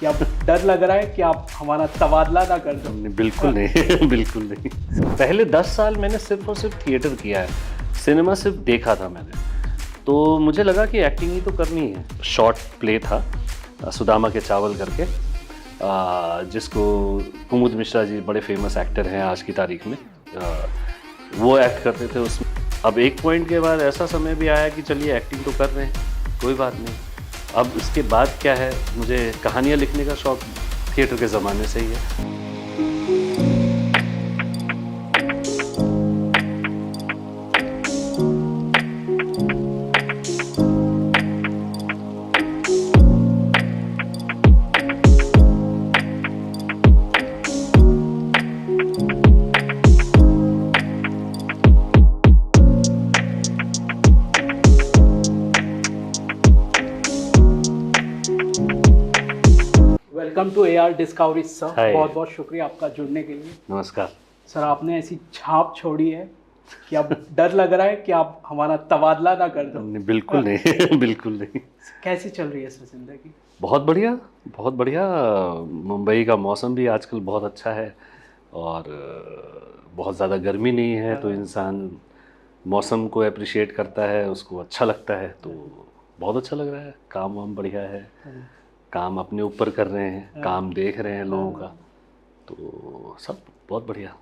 कि अब डर लग रहा है कि आप हमारा तबादला ना कर दो? बिल्कुल नहीं बिल्कुल नहीं। पहले 10 साल मैंने सिर्फ और सिर्फ थिएटर किया है, सिनेमा सिर्फ देखा था मैंने। तो मुझे लगा कि एक्टिंग ही तो करनी है। शॉर्ट प्ले था सुदामा के चावल करके, जिसको कुमुद मिश्रा जी बड़े फेमस एक्टर हैं आज की तारीख में, वो एक्ट करते थे उसमें। अब एक पॉइंट के बाद ऐसा समय भी आया कि चलिए एक्टिंग तो कर रहे हैं, कोई बात नहीं। अब इसके बाद क्या है, मुझे कहानियाँ लिखने का शौक थिएटर के ज़माने से ही है। Welcome to AR discovery sir. Hi. बहुत बहुत शुक्रिया आपका जुड़ने के लिए। नमस्कार। सर, आपने ऐसी छाप छोड़ी है कि अब डर लग रहा है कि आप हमारा तबादला ना कर दो। बिल्कुल नहीं बिल्कुल नहीं। कैसी चल रही है सर जिंदगी? बहुत बढ़िया, बहुत बढ़िया। मुंबई का मौसम भी आजकल बहुत अच्छा है और बहुत ज़्यादा गर्मी नहीं है, तो इंसान मौसम को अप्रिशिएट करता है, उसको अच्छा लगता है, तो बहुत अच्छा लग रहा है। काम वाम बढ़िया है, काम अपने ऊपर कर रहे हैं, काम देख रहे हैं लोगों का, तो सब बहुत बढ़िया।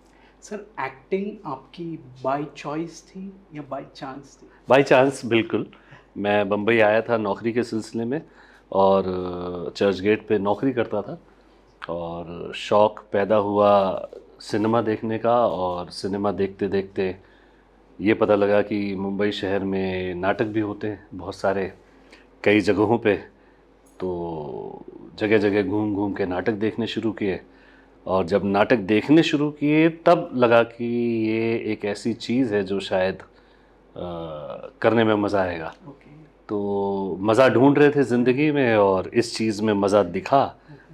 सर, एक्टिंग आपकी बाय चॉइस थी या बाय चांस थी? बाई चांस, बिल्कुल। मैं बम्बई आया था नौकरी के सिलसिले में और चर्च गेट पे नौकरी करता था, और शौक़ पैदा हुआ सिनेमा देखने का। और सिनेमा देखते देखते ये पता लगा कि मुंबई शहर में नाटक भी होते हैं बहुत सारे, कई जगहों पे। तो जगह जगह घूम घूम के नाटक देखने शुरू किए, और जब नाटक देखने शुरू किए तब लगा कि ये एक ऐसी चीज़ है जो शायद करने में मज़ा आएगा। तो मज़ा ढूंढ रहे थे ज़िंदगी में, और इस चीज़ में मज़ा दिखा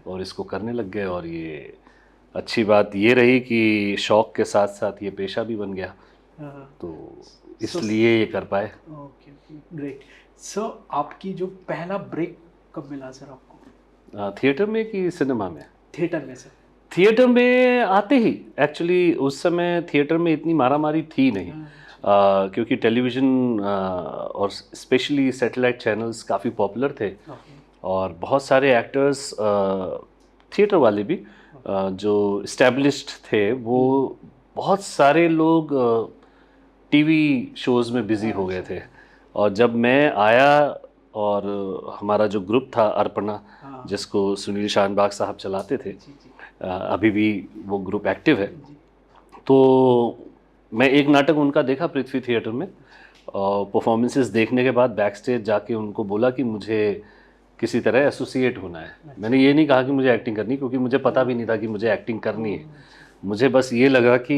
और इसको करने लग गए। और ये अच्छी बात ये रही कि शौक़ के साथ साथ ये पेशा भी बन गया, तो इसलिए ये कर पाए। Okay okay, great. सो आपकी जो पहला ब्रेक कब मिला सर आपको? थिएटर में कि सिनेमा में? थिएटर में सर। थिएटर में आते ही, एक्चुअली उस समय थिएटर में इतनी मारामारी थी नहीं, क्योंकि टेलीविज़न और स्पेशली सैटेलाइट चैनल्स काफ़ी पॉपुलर थे, और बहुत सारे एक्टर्स, थिएटर वाले भी, जो इस्टेब्लिश्ड थे, वो बहुत सारे लोग टीवी शोज़ में बिज़ी हो गए थे। और जब मैं आया, और हमारा जो ग्रुप था अर्पणा, जिसको सुनील शानबाग साहब चलाते थे, अभी भी वो ग्रुप एक्टिव है, तो मैं एक नाटक उनका देखा पृथ्वी थिएटर में, और परफॉर्मेंसेस देखने के बाद बैक स्टेज जाके उनको बोला कि मुझे किसी तरह एसोसिएट होना है। मैंने ये नहीं कहा कि मुझे एक्टिंग करनी, क्योंकि मुझे पता भी नहीं था कि मुझे एक्टिंग करनी है। मुझे बस ये लगा कि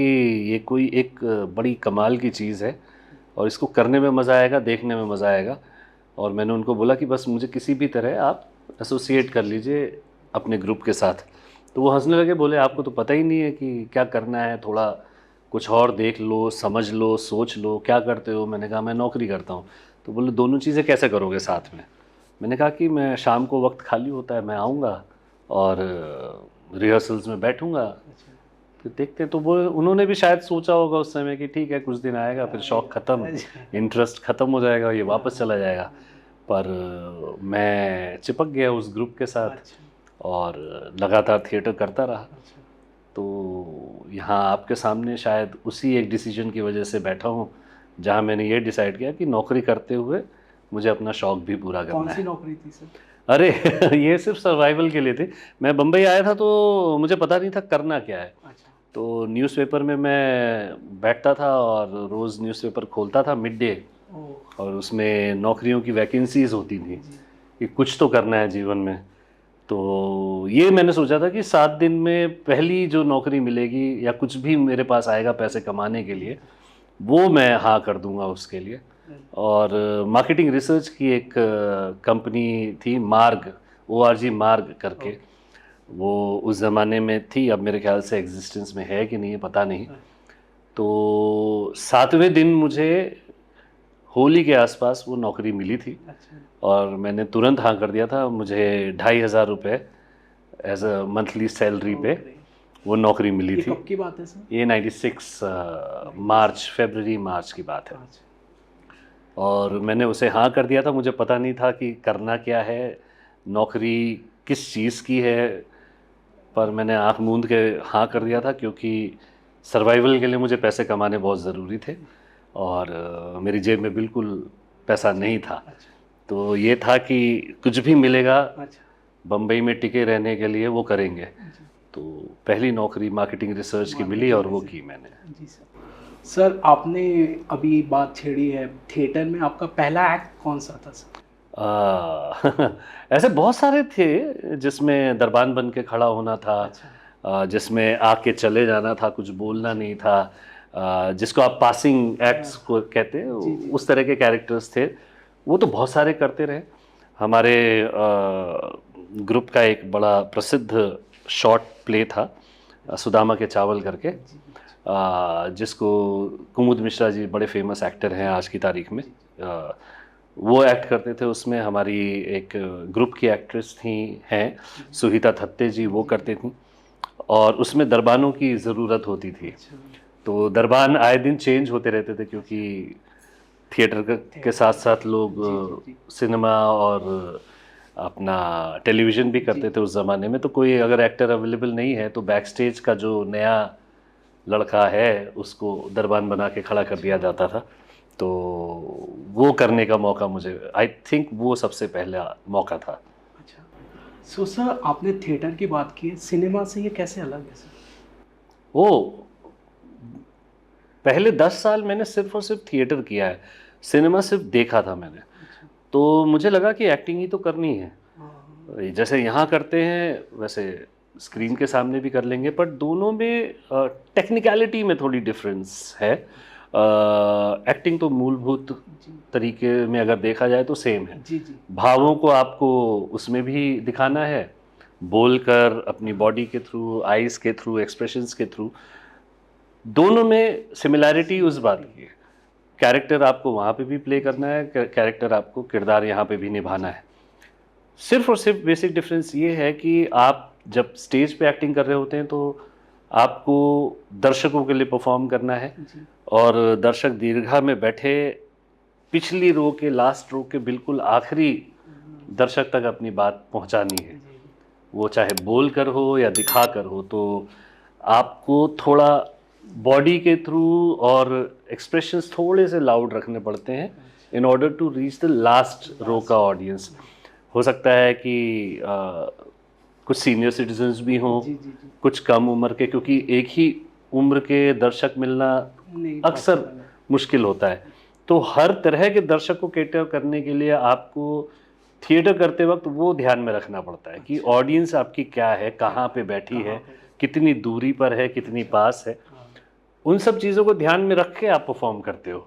ये कोई एक बड़ी कमाल की चीज़ है, और इसको करने में मज़ा आएगा, देखने में मज़ा आएगा। और मैंने उनको बोला कि बस मुझे किसी भी तरह आप एसोसिएट कर लीजिए अपने ग्रुप के साथ। तो वो हंसने लगे, बोले आपको तो पता ही नहीं है कि क्या करना है, थोड़ा कुछ और देख लो, समझ लो, सोच लो, क्या करते हो? मैंने कहा मैं नौकरी करता हूँ। तो बोले दोनों चीज़ें कैसे करोगे साथ में? मैंने कहा कि मैं शाम को वक्त खाली होता है, मैं आऊँगा और रिहर्सल्स में बैठूँगा, फिर देखते। तो वो उन्होंने भी शायद सोचा होगा उस समय कि ठीक है, कुछ दिन आएगा, फिर शौक़ ख़त्म, इंटरेस्ट ख़त्म हो जाएगा, ये वापस चला जाएगा। पर मैं चिपक गया उस ग्रुप के साथ, और लगातार थिएटर करता रहा। तो यहाँ आपके सामने शायद उसी एक डिसीजन की वजह से बैठा हूँ, जहाँ मैंने ये डिसाइड किया कि नौकरी करते हुए मुझे अपना शौक़ भी पूरा करना है। कौन सी नौकरी थी सर? अरे ये सिर्फ सर्वाइवल के लिए थी। मैं बम्बई आया था तो मुझे पता नहीं था करना क्या है। तो न्यूज़पेपर में मैं बैठता था, और रोज़ न्यूज़पेपर खोलता था मिड डे, और उसमें नौकरियों की वैकेंसीज़ होती थी कि कुछ तो करना है जीवन में। तो ये मैंने सोचा था कि 7 दिन में पहली जो नौकरी मिलेगी, या कुछ भी मेरे पास आएगा पैसे कमाने के लिए, वो मैं हाँ कर दूंगा उसके लिए। और मार्केटिंग रिसर्च की एक कंपनी थी, मार्ग, ORG मार्ग करके, वो उस ज़माने में थी, अब मेरे ख्याल से एग्जिस्टेंस में है कि नहीं है पता नहीं। तो 7वें दिन मुझे होली के आसपास वो नौकरी मिली थी, और मैंने तुरंत हाँ कर दिया था। मुझे 2500 रुपये एज अ मंथली सैलरी पे वो नौकरी मिली ये थी। कब की बात है सर? ये 96 मार्च, फरवरी मार्च की बात है। अच्छा। और मैंने उसे हाँ कर दिया था। मुझे पता नहीं था कि करना क्या है, नौकरी किस चीज़ की है, पर मैंने आँख मूंद के हाँ कर दिया था क्योंकि सर्वाइवल के लिए मुझे पैसे कमाने बहुत ज़रूरी थे और मेरी जेब में बिल्कुल पैसा नहीं था। अच्छा। तो ये था कि कुछ भी मिलेगा अच्छा। बम्बई में टिके रहने के लिए वो करेंगे। जी। तो पहली नौकरी मार्केटिंग रिसर्च की मिली और वो की मैंने। जी सर। सर आपने अभी बात छेड़ी है थिएटर में, आपका पहला एक्ट कौन सा था सर? ऐसे बहुत सारे थे जिसमें दरबान बन के खड़ा होना था, अच्छा। जिसमें आके चले जाना था, कुछ बोलना नहीं था, जिसको आप पासिंग एक्ट्स को कहते हैं, जी, जी, उस तरह के कैरेक्टर्स थे। वो तो बहुत सारे करते रहे। हमारे ग्रुप का एक बड़ा प्रसिद्ध शॉर्ट प्ले था सुदामा के चावल करके, जी, जिसको कुमुद मिश्रा जी बड़े फेमस एक्टर हैं आज की तारीख में, वो एक्ट करते थे। उसमें हमारी एक ग्रुप की एक्ट्रेस थी हैं सुहिता थत्ते जी, वो करते थी। और उसमें दरबानों की ज़रूरत होती थी, अच्छा। तो दरबान आए दिन चेंज होते रहते थे क्योंकि थिएटर के साथ साथ लोग जी। सिनेमा और अपना टेलीविज़न भी करते थे उस ज़माने में। तो कोई अगर एक्टर अवेलेबल नहीं है तो बैक स्टेज का जो नया लड़का है उसको दरबान बना के खड़ा कर दिया जाता था। तो वो करने का मौका मुझे, आई थिंक वो सबसे पहला मौका था। अच्छा। सो सर आपने थिएटर की बात की है, सिनेमा से ये कैसे अलग है सर? वो पहले 10 साल मैंने सिर्फ और सिर्फ थिएटर किया है, सिनेमा सिर्फ देखा था मैंने। अच्छा। तो मुझे लगा कि एक्टिंग ही तो करनी है, हाँ। जैसे यहाँ करते हैं वैसे स्क्रीन के सामने भी कर लेंगे, पर दोनों में टेक्निकलिटी में थोड़ी डिफरेंस है। एक्टिंग तो मूलभूत जी तरीके में अगर देखा जाए तो सेम है। जी। जी। भावों को आपको उसमें भी दिखाना है, बोलकर, अपनी बॉडी के थ्रू, आइज़ के थ्रू, एक्सप्रेशंस के थ्रू। दोनों में सिमिलैरिटी उस बात की है, कैरेक्टर आपको वहाँ पे भी प्ले करना है, कैरेक्टर आपको किरदार यहाँ पे भी निभाना है। सिर्फ और सिर्फ बेसिक डिफरेंस ये है कि आप जब स्टेज पे एक्टिंग कर रहे होते हैं तो आपको दर्शकों के लिए परफॉर्म करना है, जी। और दर्शक दीर्घा में बैठे पिछली रो के, लास्ट रो के बिल्कुल आखिरी दर्शक तक अपनी बात पहुंचानी है, जी। वो चाहे बोल कर हो या दिखा कर हो। तो आपको थोड़ा बॉडी के थ्रू और एक्सप्रेशंस थोड़े से लाउड रखने पड़ते हैं in order to reach the last row का ऑडियंस। हो सकता है कि कुछ सीनियर सिटीजन्स भी हों, जी जी जी। कुछ कम उम्र के, क्योंकि एक ही उम्र के दर्शक मिलना नहीं अक्सर possible है। मुश्किल होता है। तो हर तरह के दर्शक को कैटर करने के लिए आपको थिएटर करते वक्त वो ध्यान में रखना पड़ता है कि ऑडियंस आपकी क्या है, कहाँ पे बैठी है, कितनी दूरी पर है, कितनी पास है। हाँ। उन सब चीज़ों को ध्यान में रख के आप परफॉर्म करते हो।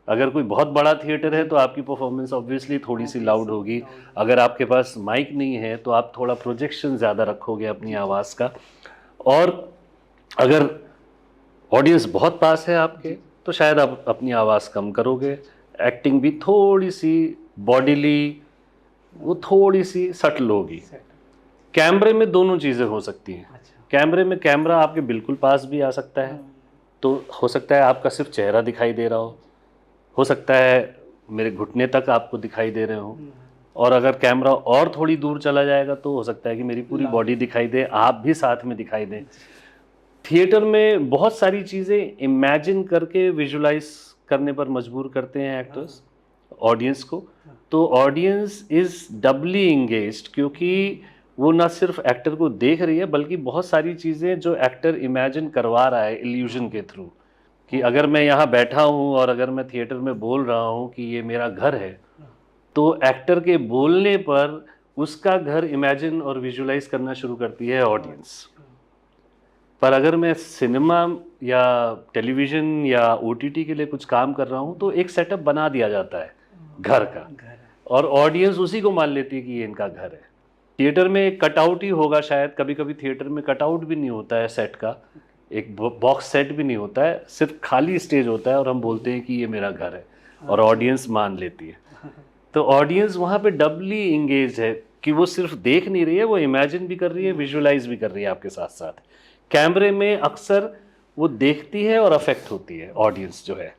अगर कोई बहुत बड़ा थिएटर है तो आपकी परफॉर्मेंस ऑब्वियसली थोड़ी सी लाउड होगी। अगर आपके पास माइक नहीं है तो आप थोड़ा प्रोजेक्शन ज़्यादा रखोगे अपनी आवाज़ का। और अगर ऑडियंस बहुत पास है आपके तो शायद आप अपनी आवाज़ कम करोगे। एक्टिंग भी थोड़ी सी बॉडीली, वो थोड़ी सी सटल होगी। कैमरे में दोनों चीज़ें हो सकती हैं। अच्छा। कैमरे में कैमरा आपके बिल्कुल पास भी आ सकता है, तो हो सकता है आपका सिर्फ चेहरा दिखाई दे रहा हो सकता है मेरे घुटने तक आपको दिखाई दे रहे हो, और अगर कैमरा और थोड़ी दूर चला जाएगा तो हो सकता है कि मेरी पूरी बॉडी दिखाई दे, आप भी साथ में दिखाई दें। थिएटर में बहुत सारी चीज़ें इमेजिन करके विजुलाइज करने पर मजबूर करते हैं एक्टर्स ऑडियंस को। तो ऑडियंस इज़ डबली इंगेज्ड, क्योंकि वो ना सिर्फ एक्टर को देख रही है बल्कि बहुत सारी चीज़ें जो एक्टर इमेजिन करवा रहा है इल्यूजन के थ्रू, कि अगर मैं यहाँ बैठा हूँ और अगर मैं थिएटर में बोल रहा हूँ कि ये मेरा घर है, तो एक्टर के बोलने पर उसका घर इमेजिन और विजुलाइज करना शुरू करती है ऑडियंस। पर अगर मैं सिनेमा या टेलीविज़न या ओटीटी के लिए कुछ काम कर रहा हूँ तो एक सेटअप बना दिया जाता है घर का, और ऑडियंस उसी को मान लेती है कि ये इनका घर है। थिएटर में एक कटआउट ही होगा शायद, कभी कभी थिएटर में कटआउट भी नहीं होता है सेट का, एक बॉक्स सेट भी नहीं होता है, सिर्फ खाली स्टेज होता है और हम बोलते हैं कि ये मेरा घर है और ऑडियंस मान लेती है। तो ऑडियंस वहाँ पे डबली इंगेज है, कि वो सिर्फ देख नहीं रही है, वो इमेजिन भी कर रही है, विजुअलाइज भी कर रही है आपके साथ साथ। कैमरे में अक्सर वो देखती है और अफेक्ट होती है ऑडियंस जो है,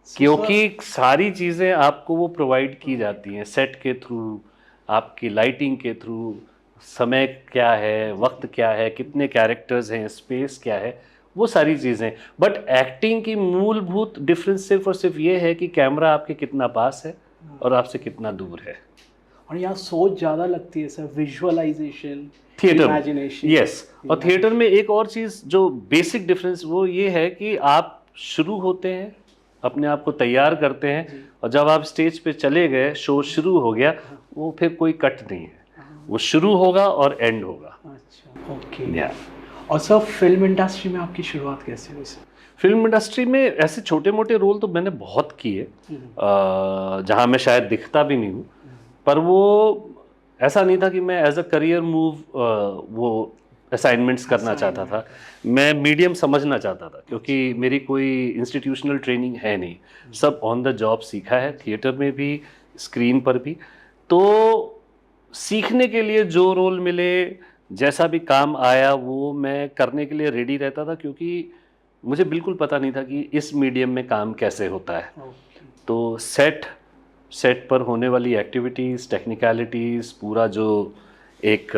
क्योंकि सारी चीज़ें आपको वो प्रोवाइड की जाती हैं सेट के थ्रू, आपकी लाइटिंग के थ्रू, समय क्या है, वक्त क्या है, कितने कैरेक्टर्स हैं, स्पेस क्या है, वो सारी चीज़ें। बट एक्टिंग की मूलभूत डिफरेंस सिर्फ और सिर्फ ये है कि कैमरा आपके कितना पास है और आपसे कितना दूर है। और यहाँ सोच ज़्यादा लगती है sir, visualisation, theatre, imagination. Yes. और थिएटर में एक और चीज़ जो बेसिक डिफरेंस वो ये है कि आप शुरू होते हैं, अपने आप को तैयार करते हैं, और जब आप स्टेज पे चले गए, शो शुरू हो गया, वो फिर कोई कट नहीं है, वो शुरू होगा और एंड होगा। अच्छा, ओके। या और सर फिल्म इंडस्ट्री में आपकी शुरुआत कैसे हुई सर? फिल्म इंडस्ट्री में ऐसे छोटे मोटे रोल तो मैंने बहुत किए, जहाँ मैं शायद दिखता भी नहीं हूँ, पर वो ऐसा नहीं था कि मैं एज अ करियर मूव वो असाइनमेंट्स करना चाहता था। मैं मीडियम समझना चाहता था, क्योंकि मेरी कोई इंस्टीट्यूशनल ट्रेनिंग है नहीं, सब ऑन द जॉब सीखा है, थिएटर में भी, स्क्रीन पर भी। तो सीखने के लिए जो रोल मिले, जैसा भी काम आया, वो मैं करने के लिए रेडी रहता था, क्योंकि मुझे बिल्कुल पता नहीं था कि इस मीडियम में काम कैसे होता है। तो सेट पर होने वाली एक्टिविटीज़, टेक्निकलिटीज़, पूरा जो एक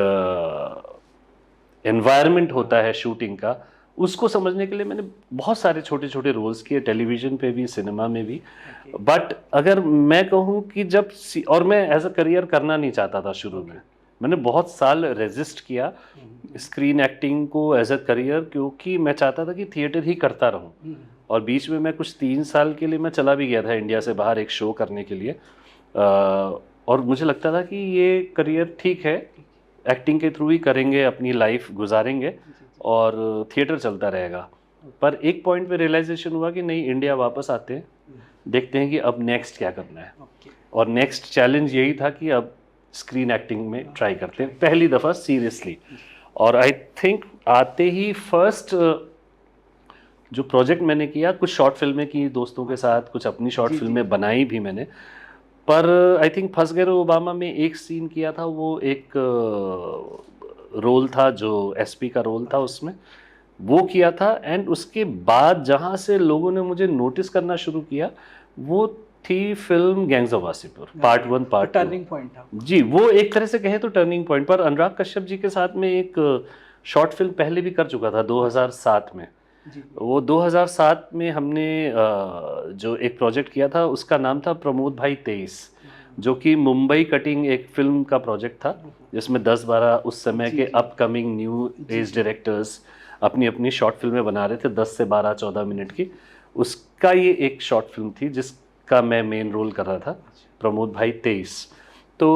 एनवायरनमेंट होता है शूटिंग का, उसको समझने के लिए मैंने बहुत सारे छोटे छोटे रोल्स किए, टेलीविज़न पे भी, सिनेमा में भी। बट अगर मैं कहूँ कि और मैं एज अ करियर करना नहीं चाहता था शुरू में, मैंने बहुत साल रेजिस्ट किया स्क्रीन एक्टिंग को एज अ करियर, क्योंकि मैं चाहता था कि थिएटर ही करता रहूं। और बीच में मैं कुछ 3 साल के लिए मैं चला भी गया था इंडिया से बाहर एक शो करने के लिए, और मुझे लगता था कि ये करियर ठीक है, एक्टिंग के थ्रू ही करेंगे, अपनी लाइफ गुजारेंगे और थिएटर चलता रहेगा। पर एक पॉइंट पे रियलाइजेशन हुआ कि नहीं, इंडिया वापस आते हैं, देखते हैं कि अब नेक्स्ट क्या करना है। और नेक्स्ट चैलेंज यही था कि अब स्क्रीन एक्टिंग में ट्राई करते हैं पहली दफ़ा सीरियसली। और आई थिंक आते ही फर्स्ट जो प्रोजेक्ट मैंने किया, कुछ शॉर्ट फिल्में की दोस्तों के साथ, कुछ अपनी शॉर्ट फिल्में बनाई भी मैंने। पर आई थिंक फंस गए ओबामा में एक सीन किया था, वो एक रोल था जो एसपी का रोल था, उसमें वो किया था। एंड उसके बाद जहाँ से लोगों ने मुझे नोटिस करना शुरू किया, वो थी film gangs of Wasseypur part 1 part 2। Turning point था जी, वो एक तरह से कहे तो टर्निंग पॉइंट। पर अनुराग कश्यप जी के साथ में एक शॉर्ट फिल्म पहले भी कर चुका था 2007 में। वो 2007 में हमने जो एक प्रोजेक्ट किया था, उसका नाम था प्रमोद भाई 23, जो कि मुंबई कटिंग एक फिल्म का प्रोजेक्ट था, जिसमें 10-12 उस समय के अपकमिंग न्यू एज डायरेक्टर्स अपनी अपनी शॉर्ट फिल्में बना रहे थे, 10 से 12-14 मिनट की। उसका ये एक शॉर्ट फिल्म थी जिसका मैं मेन रोल कर रहा था, प्रमोद भाई 23। तो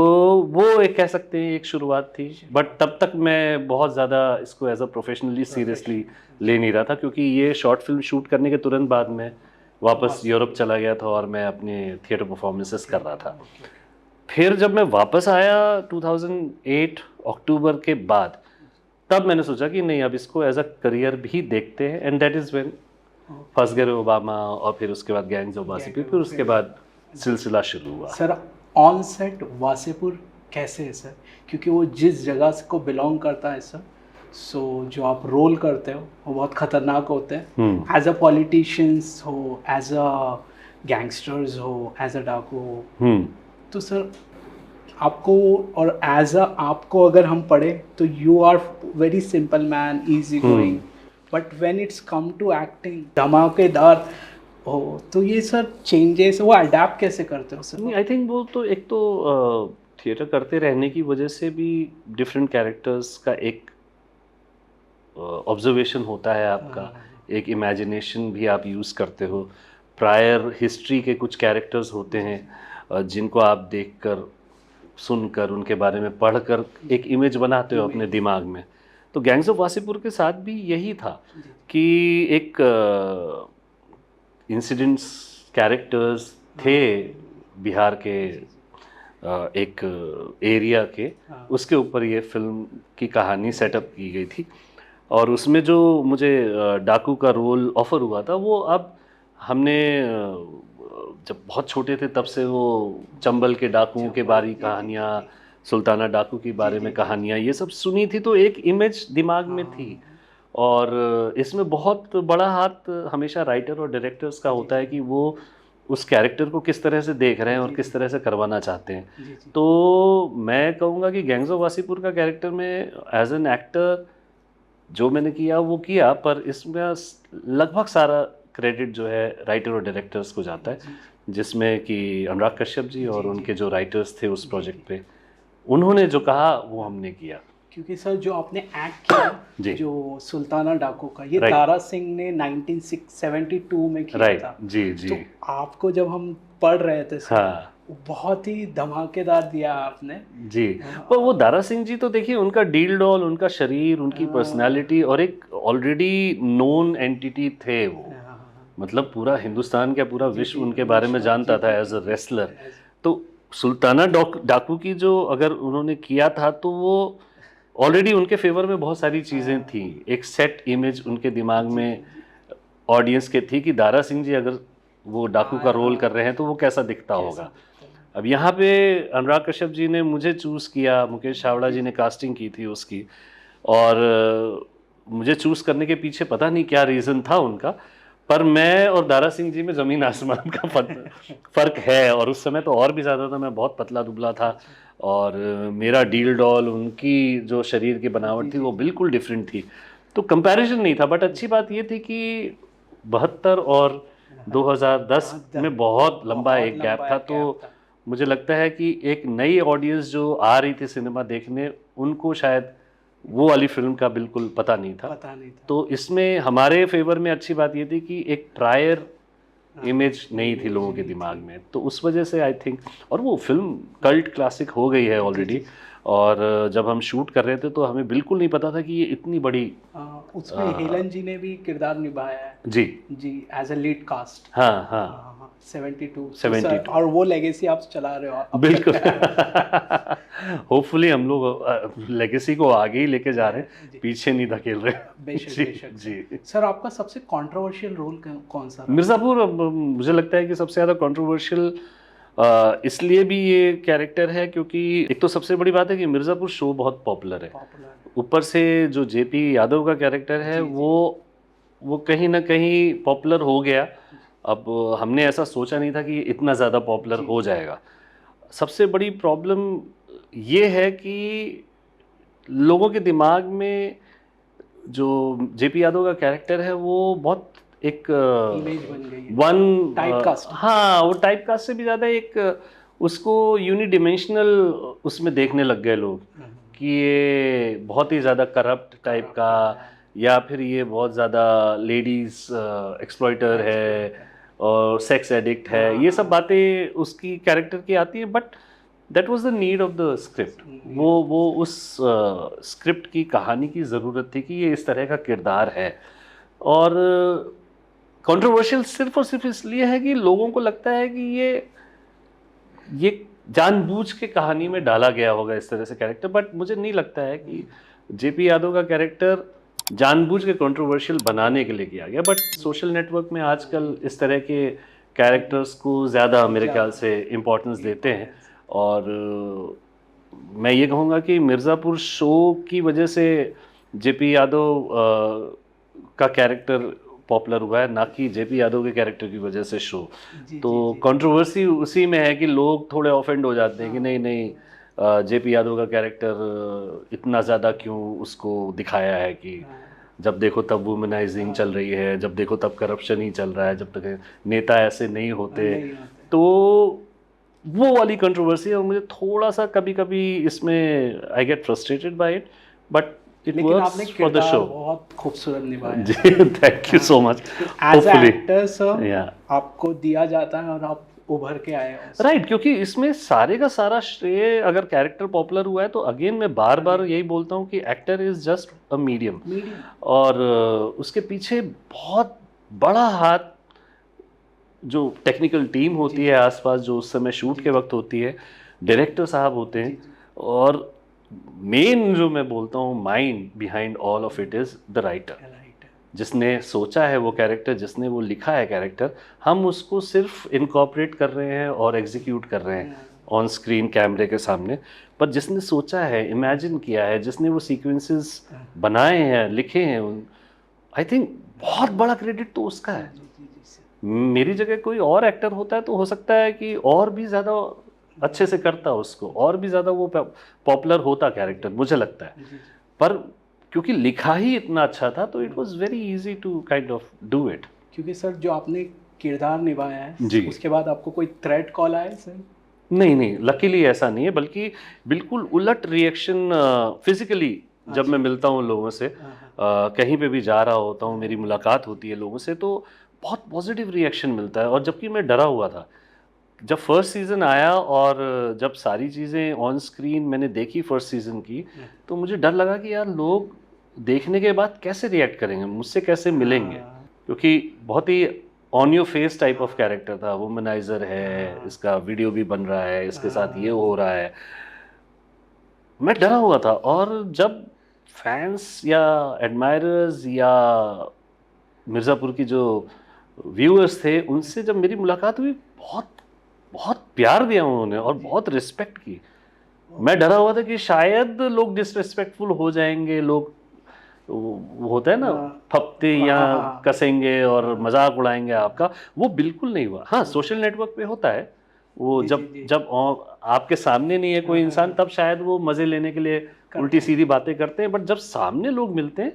वो एक कह सकते हैं एक शुरुआत थी। बट तब तक मैं बहुत ज़्यादा इसको एज अ प्रोफेशनली सीरियसली ले नहीं रहा था, क्योंकि ये शॉर्ट फिल्म शूट करने के तुरंत बाद में वापस यूरोप चला गया था और मैं अपने थिएटर परफॉर्मेंसेस कर रहा था। फिर जब मैं वापस आया 2008 अक्टूबर के बाद, तब मैंने सोचा कि नहीं, अब इसको एज अ करियर भी देखते हैं। एंड दैट इज़ व्हेन फंस गए ओबामा, और फिर उसके बाद गैंग्स ऑफ वासेपुर, फिर उसके बाद सिलसिला शुरू हुआ। सर ऑन सेट वासेपुर कैसे है सर? क्योंकि वो जिस जगह से को बिलोंग करता है सर, सो जो आप रोल करते हो वो बहुत ख़तरनाक होते हैं। एज अ पॉलिटिशियंस हो, एज अ गैंगस्टर्स हो, एज अ डाकू हो। तो सर आपको, और एज अ आपको अगर हम पढ़े तो you are very simple man, easy going, but when it's come to acting, धमाकेदार हो, तो ये सर चेंजेस वो अडेप्ट कैसे करते हो सर? आई थिंक वो तो एक तो थिएटर करते रहने की वजह से भी डिफरेंट कैरेक्टर्स का एक ऑब्जर्वेशन होता है आपका, एक इमेजिनेशन भी आप यूज़ करते हो। प्रायर हिस्ट्री के कुछ कैरेक्टर्स होते हैं जिनको आप देखकर, सुनकर, उनके बारे में पढ़कर एक इमेज बनाते हो अपने दिमाग में। तो गैंग्स ऑफ वासेपुर के साथ भी यही था कि एक इंसिडेंट्स, कैरेक्टर्स थे बिहार के एक एरिया के, उसके ऊपर ये फिल्म की कहानी सेटअप की गई थी। और उसमें जो मुझे डाकू का रोल ऑफ़र हुआ था, वो अब हमने जब बहुत छोटे थे तब से वो चंबल के डाकुओं के बारे कहानियाँ, सुल्ताना डाकू के बारे में कहानियाँ ये सब सुनी थी, तो एक इमेज दिमाग में थी। और इसमें बहुत बड़ा हाथ हमेशा राइटर और डायरेक्टर्स का होता है कि वो उस कैरेक्टर को किस तरह से देख रहे हैं और किस तरह से करवाना चाहते हैं। तो मैं कहूँगा कि गैंग्स ऑफ वासेपुर का कैरेक्टर में एज एन एक्टर जो मैंने किया वो किया, पर इसमें लगभग सारा क्रेडिट जो है राइटर और डायरेक्टर्स को जाता है, जिसमें कि अनुराग कश्यप जी और उनके जो राइटर्स थे उस प्रोजेक्ट पे, उन्होंने जो कहा वो हमने किया। क्योंकि सर जो आपने एक्ट किया जो सुल्ताना डाकू का, ये दारा सिंह ने 1972 में किया था। जी जी। तो आपको जब हम पढ़ रहे थे सर, बहुत ही धमाकेदार दिया आपने जी। पर वो दारा सिंह जी तो देखिए, उनका डील डॉल, उनका शरीर, उनकी पर्सनालिटी और एक ऑलरेडी नोन एंटिटी थे वो, मतलब पूरा हिंदुस्तान का पूरा विश्व उनके बारे में जानता था एज अ रेसलर। तो सुल्ताना डाकू की जो अगर उन्होंने किया था तो वो ऑलरेडी उनके फेवर में बहुत सारी चीज़ें थी, एक सेट इमेज उनके दिमाग में ऑडियंस के थी कि दारा सिंह जी अगर वो डाकू का रोल कर रहे हैं तो वो कैसा दिखता होगा। अब यहाँ पे अनुराग कश्यप जी ने मुझे चूज़ किया, मुकेश छावड़ा जी ने कास्टिंग की थी उसकी, और मुझे चूज़ करने के पीछे पता नहीं क्या रीज़न था उनका, पर मैं और दारा सिंह जी में ज़मीन आसमान का फ़र्क है। और उस समय तो और भी ज़्यादा था, मैं बहुत पतला दुबला था और मेरा डील डॉल, उनकी जो शरीर की बनावट थी वो बिल्कुल डिफरेंट थी, तो कंपैरिजन नहीं था। बट अच्छी बात ये थी कि 72 और 2010 में बहुत लंबा एक गैप था, तो मुझे लगता है कि एक नई ऑडियंस जो आ रही थी सिनेमा देखने, उनको शायद वो वाली फिल्म का बिल्कुल पता नहीं था। तो इसमें हमारे फेवर में अच्छी बात ये थी कि एक प्रायर इमेज नहीं थी लोगों के दिमाग में, तो उस वजह से आई थिंक, और वो फिल्म कल्ट क्लासिक हो गई है ऑलरेडी। और जब हम शूट कर रहे थे तो हमें बिल्कुल नहीं पता था कि ये इतनी बड़ी, उसमें हेलन जी ने भी किरदार निभाया है जी एज अ लीड कास्ट। हाँ हाँ 72 और वो लेगेसी आप चला रहे हो बिल्कुल। होपफुली हम लोग लेगेसी को आगे ही लेके जा रहे हैं, पीछे नहीं धकेल रहे। बेशक जी। सर आपका सबसे कंट्रोवर्शियल रोल कौन सा? मिर्ज़ापुर मुझे लगता है कि सबसे ज़्यादा कंट्रोवर्शियल इसलिए भी ये कैरेक्टर है क्योंकि एक तो सबसे बड़ी बात है कि मिर्ज़ापुर शो बहुत पॉपुलर है, ऊपर से जो जेपी यादव का कैरेक्टर है वो कहीं ना कहीं पॉपुलर हो गया। अब हमने ऐसा सोचा नहीं था कि इतना ज़्यादा पॉपुलर हो जाएगा। सबसे बड़ी प्रॉब्लम ये है कि लोगों के दिमाग में जो जेपी यादव का कैरेक्टर है वो बहुत एक इमेज बन गई है, टाइपकास्ट। हाँ, वो टाइपकास्ट से भी ज़्यादा एक उसको यूनिडिमेंशनल उसमें देखने लग गए लोग कि ये बहुत ही ज़्यादा करप्ट टाइप का, या फिर ये बहुत ज़्यादा लेडीज़ एक्सप्लॉइटर है और सेक्स एडिक्ट है। ये सब बातें उसकी कैरेक्टर की आती है, but that was the need of the script. वो उस स्क्रिप्ट की कहानी की ज़रूरत थी कि ये इस तरह का किरदार है। और कंट्रोवर्शियल सिर्फ और सिर्फ इसलिए है कि लोगों को लगता है कि ये जानबूझ के कहानी में डाला गया होगा इस तरह से कैरेक्टर, बट मुझे नहीं लगता है कि जेपी यादव का कैरेक्टर जानबूझ के कंट्रोवर्शियल बनाने के लिए किया गया। बट सोशल नेटवर्क में आजकल इस तरह के कैरेक्टर्स को ज़्यादा मेरे ख्याल से इम्पोर्टेंस देते हैं। और मैं ये कहूँगा कि मिर्ज़ापुर शो की वजह से जेपी यादव का कैरेक्टर पॉपुलर हुआ है, ना कि जेपी यादव के कैरेक्टर की वजह से शो। तो कंट्रोवर्सी उसी में है कि लोग थोड़े ऑफेंड हो जाते हैं कि नहीं जेपी यादव का कैरेक्टर इतना ज़्यादा क्यों उसको दिखाया है कि जब देखो तब वुमेनाइजिंग चल रही है, जब देखो तब करप्शन ही चल रहा है, जब तक नेता ऐसे नहीं होते। तो वो वाली कंट्रोवर्सी है और मुझे थोड़ा सा कभी कभी इसमें I get frustrated by it, but लेकिन आपने किरदार बहुत खूबसूरत निभाया जी। Thank you so much. As an actor sir आपको दिया जाता है और आप उभर के आए हो। राइट, क्योंकि इसमें सारे का सारा श्रेय अगर कैरेक्टर पॉपुलर हुआ है तो अगेन मैं बार बार यही बोलता हूँ कि actor is just a medium, और उसके पीछे बहुत बड़ा हाथ जो टेक्निकल टीम होती है आसपास, जो उस समय शूट के वक्त होती है, डायरेक्टर साहब होते हैं, और मेन जो मैं बोलता हूँ mind behind all of it is the writer, जिसने सोचा है वो कैरेक्टर, जिसने वो लिखा है कैरेक्टर। हम उसको सिर्फ इनकॉर्पोरेट कर रहे हैं और एग्जीक्यूट कर रहे हैं, ऑन स्क्रीन कैमरे के सामने, पर जिसने सोचा है, इमेजिन किया है, जिसने वो सीक्वेंसेस बनाए हैं, लिखे हैं, आई थिंक बहुत बड़ा क्रेडिट तो उसका है। मेरी जगह कोई और एक्टर होता है तो हो सकता है कि और भी ज़्यादा अच्छे से करता उसको, और भी ज़्यादा वो पॉपुलर होता कैरेक्टर, मुझे लगता है। पर क्योंकि लिखा ही इतना अच्छा था तो it was very easy to kind of do it. क्योंकि सर जो आपने किरदार निभाया है जी। उसके बाद आपको कोई थ्रेट कॉल आया सर? नहीं नहीं, लकीली ऐसा नहीं है, बल्कि बिल्कुल उलट रिएक्शन फिजिकली जब मैं मिलता हूँ लोगों से, कहीं पे भी जा रहा होता हूँ, मेरी मुलाकात होती है लोगों से, तो बहुत पॉजिटिव रिएक्शन मिलता है। और जबकि मैं डरा हुआ था जब फर्स्ट सीज़न आया, और जब सारी चीज़ें ऑन स्क्रीन मैंने देखी फर्स्ट सीज़न की, तो मुझे डर लगा कि यार लोग देखने के बाद कैसे रिएक्ट करेंगे, मुझसे कैसे मिलेंगे, क्योंकि बहुत ही on your face type of character था। वुमनाइजर है, इसका वीडियो भी बन रहा है, इसके साथ ये हो रहा है, मैं डरा हुआ था। और जब फैंस या एडमायरर्स या मिर्ज़ापुर की जो व्यूअर्स थे, उनसे जब मेरी मुलाकात हुई, बहुत बहुत प्यार दिया उन्होंने और बहुत रिस्पेक्ट की। मैं डरा हुआ था कि शायद लोग डिसरिस्पेक्टफुल हो जाएंगे, लोग वो होता है ना, फप्ते या कसेंगे और मजाक उड़ाएंगे आपका, वो बिल्कुल नहीं हुआ। हाँ, सोशल नेटवर्क पे होता है वो, जब आपके सामने नहीं है कोई इंसान, तब शायद वो मज़े लेने के लिए उल्टी सीधी बातें करते हैं, बट जब सामने लोग मिलते हैं,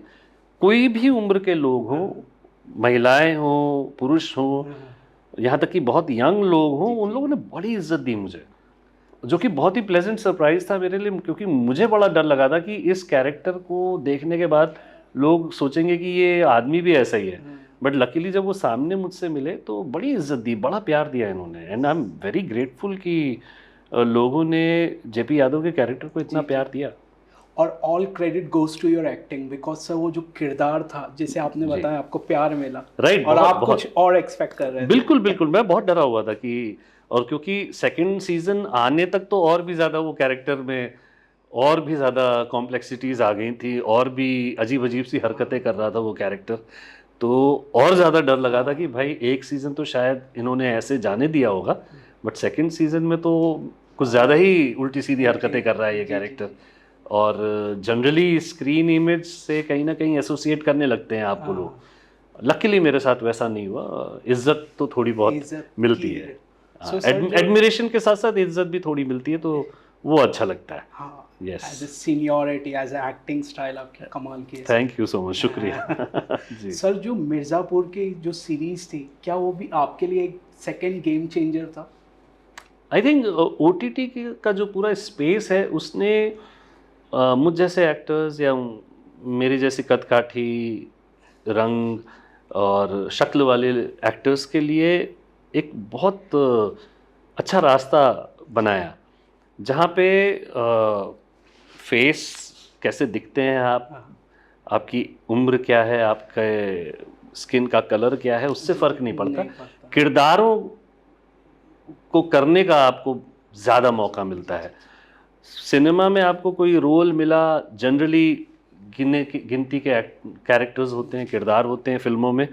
कोई भी उम्र के लोग हों, महिलाएं हों, पुरुष हों, यहाँ तक कि बहुत यंग लोग हों, उन लोगों ने बड़ी इज्जत दी मुझे, जो कि बहुत ही प्लेजेंट सरप्राइज था मेरे लिए, क्योंकि मुझे बड़ा डर लगा था कि इस कैरेक्टर को देखने के बाद लोग सोचेंगे कि ये आदमी भी ऐसा ही है। बट लकीली जब वो सामने मुझसे मिले तो बड़ी इज्जत दी, बड़ा प्यार दिया इन्होंने, and I am very grateful कि लोगों ने जेपी यादव के कैरेक्टर को इतना प्यार दिया। और all credit goes to your acting, because sir वो जो किरदार था, जैसे आपने बताया आपको प्यार मिला, राइट, और आप कुछ और एक्सपेक्ट कर रहे थे। बिल्कुल बिल्कुल, मैं बहुत डरा हुआ था कि, और क्योंकि सेकंड सीजन आने तक तो और भी ज़्यादा वो कैरेक्टर में और भी ज़्यादा कॉम्प्लेक्सिटीज़ आ गई थी, और भी अजीब अजीब सी हरकतें कर रहा था वो कैरेक्टर, तो और ज़्यादा डर लगा था कि भाई एक सीज़न तो शायद इन्होंने ऐसे जाने दिया होगा, बट सेकंड सीज़न में तो कुछ ज़्यादा ही उल्टी सीधी हरकतें कर रहा है ये कैरेक्टर, और जनरली स्क्रीन इमेज से कहीं ना कहीं एसोसिएट करने लगते हैं आपको लोग। लकीली मेरे साथ वैसा नहीं हुआ, इज्जत तो थोड़ी बहुत मिलती है, एडमिरेशन के साथ साथ इज्जत भी थोड़ी मिलती है, तो वो अच्छा लगता है। Yes, as a seniority, as a acting style आपकी कमाल की है। थैंक यू सो मच, शुक्रिया। जी सर, जो मिर्ज़ापुर की जो सीरीज थी, क्या वो भी आपके लिए एक सेकंड गेम चेंजर था? आई थिंक OTT का जो पूरा स्पेस है, उसने मुझ जैसे एक्टर्स या मेरे जैसे कदकाठी, रंग और शक्ल वाले एक्टर्स के लिए एक बहुत अच्छा रास्ता बनाया, जहाँ पे फेस कैसे दिखते हैं आप, आपकी उम्र क्या है, आपके स्किन का कलर क्या है, उससे फ़र्क नहीं पड़ता। किरदारों को करने का आपको ज़्यादा मौका मिलता है। सिनेमा में आपको कोई रोल मिला, जनरली गिनती के कैरेक्टर्स होते हैं, किरदार होते हैं फिल्मों में,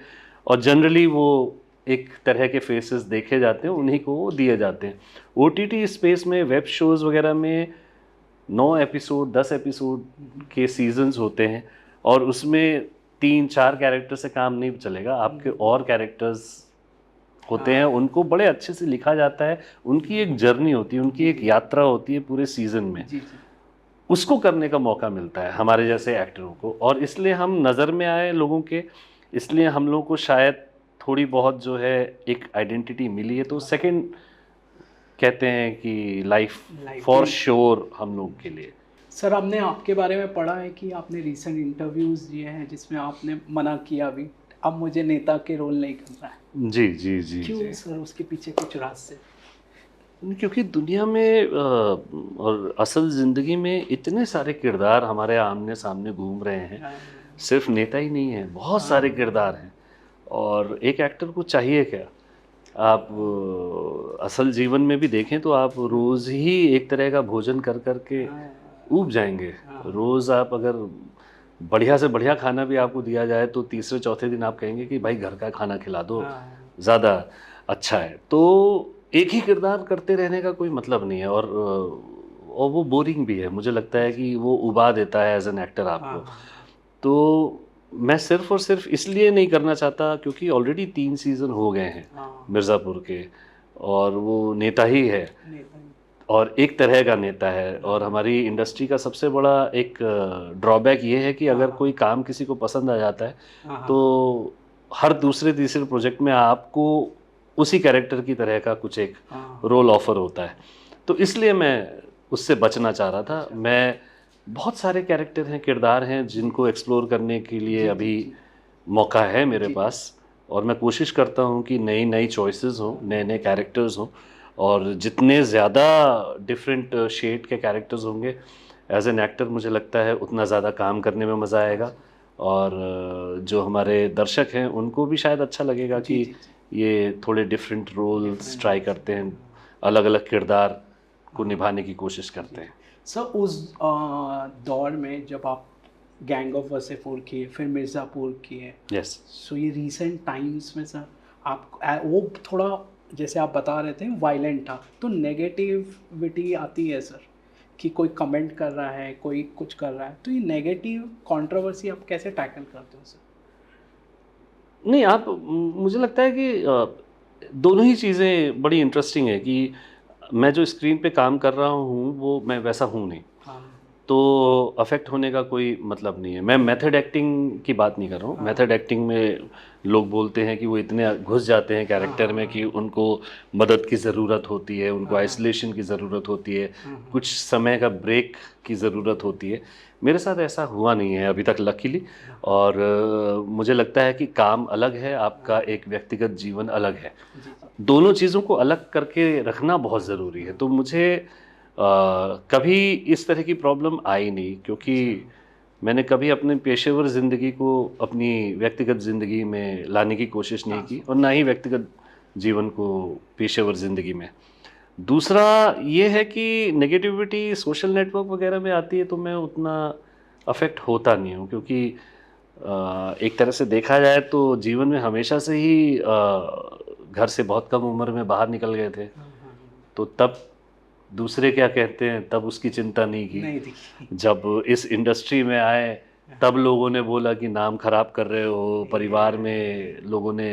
और जनरली वो एक तरह के फेसेस देखे जाते हैं, उन्हीं को वो दिए जाते हैं। OTT स्पेस में, वेब शोज़ वगैरह में 9 एपिसोड 10 एपिसोड के सीजन्स होते हैं, और उसमें 3-4 कैरेक्टर से काम नहीं चलेगा, आपके और कैरेक्टर्स होते हैं, उनको बड़े अच्छे से लिखा जाता है, उनकी एक जर्नी होती है, उनकी एक यात्रा होती है पूरे सीज़न में, उसको करने का मौका मिलता है हमारे जैसे एक्टरों को, और इसलिए हम नज़र में आए लोगों के, इसलिए हम लोगों को शायद थोड़ी बहुत जो है एक आइडेंटिटी मिली है। तो सेकंड कहते हैं कि लाइफ फॉर श्योर हम लोग के लिए। सर, हमने आपके बारे में पढ़ा है कि आपने रीसेंट इंटरव्यूज़ दिए हैं जिसमें आपने मना किया भी, अब मुझे नेता के रोल नहीं करना है। जी जी जी। क्यों सर, उसके पीछे कुछ राज से? क्योंकि दुनिया में और असल ज़िंदगी में इतने सारे किरदार हमारे आमने सामने घूम रहे हैं, सिर्फ नेता ही नहीं है, बहुत सारे किरदार हैं, और एक एक्टर को चाहिए क्या? आप असल जीवन में भी देखें तो आप रोज़ ही एक तरह का भोजन कर कर के ऊब जाएंगे। रोज़ आप अगर बढ़िया से बढ़िया खाना भी आपको दिया जाए तो तीसरे चौथे दिन आप कहेंगे कि भाई घर का खाना खिला दो, ज़्यादा अच्छा है। तो एक ही किरदार करते रहने का कोई मतलब नहीं है, और वो बोरिंग भी है। मुझे लगता है कि वो उबा देता है एज एन एक्टर आपको। हाँ तो मैं सिर्फ और सिर्फ इसलिए नहीं करना चाहता क्योंकि ऑलरेडी 3 सीज़न हो गए हैं हाँ मिर्ज़ापुर के, और वो नेता ही है नेता ही। और एक तरह का नेता है। और हमारी इंडस्ट्री का सबसे बड़ा एक ड्रॉबैक ये है कि अगर हाँ कोई काम किसी को पसंद आ जाता है हाँ हाँ तो हर दूसरे तीसरे प्रोजेक्ट में आपको उसी कैरेक्टर की तरह का कुछ एक हाँ रोल ऑफर होता है। तो इसलिए मैं उससे बचना चाह रहा था। मैं बहुत सारे कैरेक्टर हैं, किरदार हैं जिनको एक्सप्लोर करने के लिए जी अभी जी मौका है मेरे जी पास, और मैं कोशिश करता हूँ कि नई नई चॉइसेस हों, नए नए कैरेक्टर्स हों, और जितने ज़्यादा डिफरेंट शेड के कैरेक्टर्स होंगे एज एन एक्टर मुझे लगता है उतना ज़्यादा काम करने में मज़ा आएगा। और जो हमारे दर्शक हैं उनको भी शायद अच्छा लगेगा जी कि जी जी ये थोड़े different roles different try roles. करते हैं, अलग अलग किरदार को निभाने की कोशिश करते हैं। सर उस दौर में जब आप गैंग ऑफ वासेपुर किए, फिर मिर्ज़ापुर किए, यस। सो ये रीसेंट टाइम्स में सर आप वो थोड़ा जैसे आप बता रहे थे वायलेंट था, तो नेगेटिविटी आती है सर कि कोई कमेंट कर रहा है, कोई कुछ कर रहा है, तो ये नेगेटिव कंट्रोवर्सी आप कैसे टैकल करते हो सर? नहीं, आप मुझे लगता है कि दोनों ही चीज़ें बड़ी इंटरेस्टिंग है कि मैं जो स्क्रीन पे काम कर रहा हूँ वो मैं वैसा हूँ नहीं, हाँ तो अफेक्ट होने का कोई मतलब नहीं है। मैं मेथड एक्टिंग की बात नहीं कर रहा हूँ। हाँ मेथड एक्टिंग में लोग बोलते हैं कि वो इतने घुस जाते हैं कैरेक्टर में कि उनको मदद की ज़रूरत होती है, उनको आइसोलेशन की ज़रूरत होती है, कुछ समय का ब्रेक की ज़रूरत होती है। मेरे साथ ऐसा हुआ नहीं है अभी तक लकीली। और मुझे लगता है कि काम अलग है, आपका एक व्यक्तिगत जीवन अलग है। जी जी दोनों चीज़ों को अलग करके रखना बहुत ज़रूरी है। तो मुझे कभी इस तरह की प्रॉब्लम आई नहीं, क्योंकि मैंने कभी अपने पेशेवर ज़िंदगी को अपनी व्यक्तिगत ज़िंदगी में लाने की कोशिश नहीं की, और ना ही व्यक्तिगत जीवन को पेशेवर ज़िंदगी में। दूसरा ये है कि नेगेटिविटी सोशल नेटवर्क वगैरह में आती है तो मैं उतना अफेक्ट होता नहीं हूँ, क्योंकि एक तरह से देखा जाए तो जीवन में हमेशा से ही घर से बहुत कम उम्र में बाहर निकल गए थे, तो तब दूसरे क्या कहते हैं तब उसकी चिंता नहीं की। नहीं दिखी। जब इस इंडस्ट्री में आए तब लोगों ने बोला कि नाम खराब कर रहे हो, परिवार में लोगों ने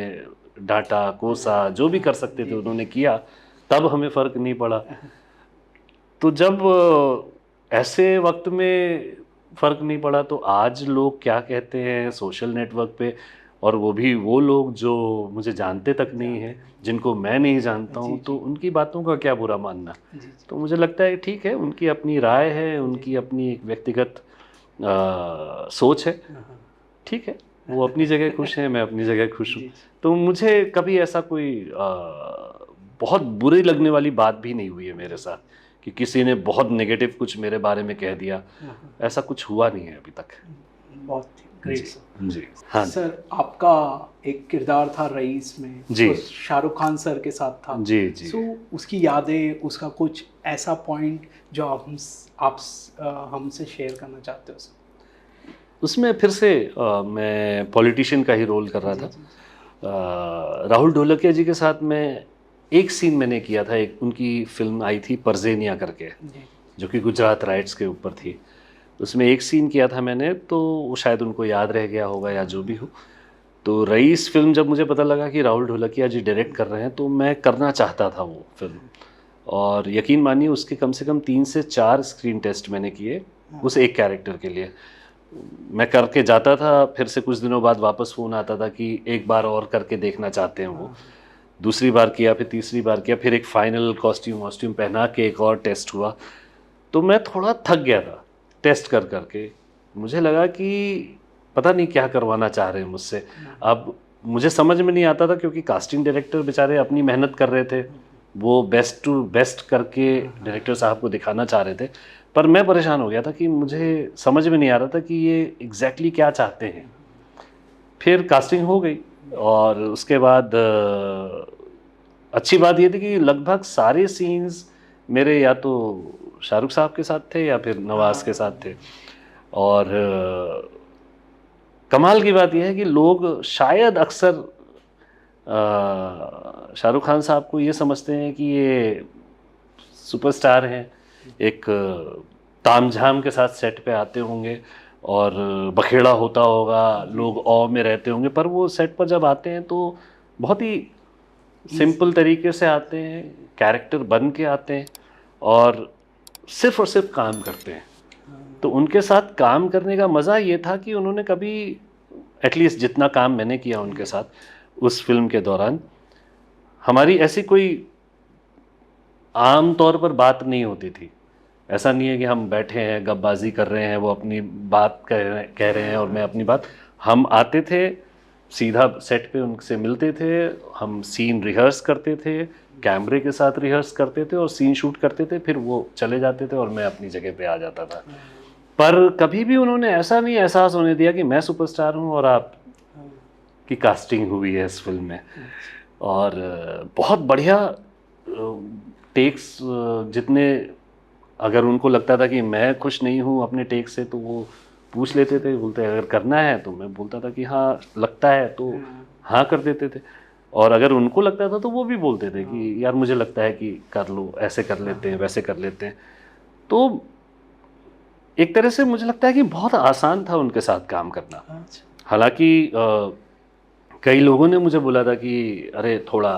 डांटा कोसा, जो भी कर सकते थे उन्होंने किया, तब हमें फ़र्क नहीं पड़ा। तो जब ऐसे वक्त में फ़र्क नहीं पड़ा तो आज लोग क्या कहते हैं सोशल नेटवर्क पे, और वो भी वो लोग जो मुझे जानते तक नहीं हैं, जिनको मैं नहीं जानता हूँ, तो उनकी बातों का क्या बुरा मानना। जी जी तो मुझे लगता है ठीक है, उनकी अपनी राय है, उनकी अपनी एक व्यक्तिगत सोच है, ठीक है, वो अपनी जगह खुश हैं, मैं अपनी जगह खुश हूँ। जी तो मुझे कभी ऐसा कोई बहुत बुरी लगने वाली बात भी नहीं हुई है मेरे साथ कि किसी ने बहुत नेगेटिव कुछ मेरे बारे में कह दिया, ऐसा कुछ हुआ नहीं है अभी तक। बहुत ग्रेट जी सर। जी हाँ सर आपका एक किरदार था रईस में, जी। तो शाहरुख खान सर के साथ था। जी जी। सो उसकी यादें, उसका कुछ ऐसा पॉइंट जो आप हमसे शेयर करना चाहते हो सर? उसमें फिर से मैं पॉलिटिशियन का ही रोल कर रहा जी था। जी राहुल ढोलकिया जी के साथ मैं एक सीन मैंने किया था, एक उनकी फिल्म आई थी परजेनिया करके, जी जो कि गुजरात राइट्स के ऊपर थी। उसमें एक सीन किया था मैंने, तो वो शायद उनको याद रह गया होगा या जो भी हो। तो रईस फिल्म जब मुझे पता लगा कि राहुल ढोलकिया जी डायरेक्ट कर रहे हैं तो मैं करना चाहता था वो फिल्म, और यकीन मानिए उसके कम से कम 3 से 4 स्क्रीन टेस्ट मैंने किए उस एक कैरेक्टर के लिए। मैं करके जाता था, फिर से कुछ दिनों बाद वापस फ़ोन आता था कि एक बार और करके देखना चाहते हैं वो। दूसरी बार किया, फिर तीसरी बार किया, फिर एक फाइनल कॉस्ट्यूम वॉस्ट्यूम पहना के एक और टेस्ट हुआ। तो मैं थोड़ा थक गया था टेस्ट कर करके। मुझे लगा कि पता नहीं क्या करवाना चाह रहे हैं मुझसे। अब मुझे समझ में नहीं आता था, क्योंकि कास्टिंग डायरेक्टर बेचारे अपनी मेहनत कर रहे थे, वो बेस्ट टू बेस्ट करके डायरेक्टर साहब को दिखाना चाह रहे थे, पर मैं परेशान हो गया था कि मुझे समझ में नहीं आ रहा था कि ये एग्जैक्टली क्या चाहते हैं। फिर कास्टिंग हो गई, और उसके बाद अच्छी बात ये थी कि लगभग सारे सीन्स मेरे या तो शाहरुख साहब के साथ थे या फिर नवाज़ के साथ थे। और कमाल की बात यह है कि लोग शायद अक्सर शाहरुख खान साहब को ये समझते हैं कि ये सुपरस्टार हैं, एक तामझाम के साथ सेट पे आते होंगे और बखेड़ा होता होगा, लोग ऑ में रहते होंगे, पर वो सेट पर जब आते हैं तो बहुत ही सिंपल तरीके से आते हैं, कैरेक्टर बन के आते हैं और सिर्फ काम करते हैं। तो उनके साथ काम करने का मज़ा ये था कि उन्होंने कभी, एटलीस्ट जितना काम मैंने किया उनके साथ उस फिल्म के दौरान, हमारी ऐसी कोई आम तौर पर बात नहीं होती थी। ऐसा नहीं है कि हम बैठे हैं गपबाजी कर रहे हैं, वो अपनी बात कह रहे हैं और मैं अपनी बात। हम आते थे सीधा सेट पे उनसे मिलते थे, हम सीन रिहर्स करते थे, कैमरे के साथ रिहर्स करते थे और सीन शूट करते थे, फिर वो चले जाते थे और मैं अपनी जगह पे आ जाता था। पर कभी भी उन्होंने ऐसा नहीं एहसास होने दिया कि मैं सुपरस्टार हूँ और आप की कास्टिंग हुई है इस फिल्म में। और बहुत बढ़िया टेक्स, जितने, अगर उनको लगता था कि मैं खुश नहीं हूँ अपने टेक से तो वो पूछ लेते थे, बोलते अगर करना है तो मैं बोलता था कि हाँ लगता है, तो हाँ कर देते थे। और अगर उनको लगता था तो वो भी बोलते थे कि यार मुझे लगता है कि कर लो, ऐसे कर लेते हैं, वैसे कर लेते हैं। तो एक तरह से मुझे लगता है कि बहुत आसान था उनके साथ काम करना। हालांकि कई लोगों ने मुझे बोला था कि अरे थोड़ा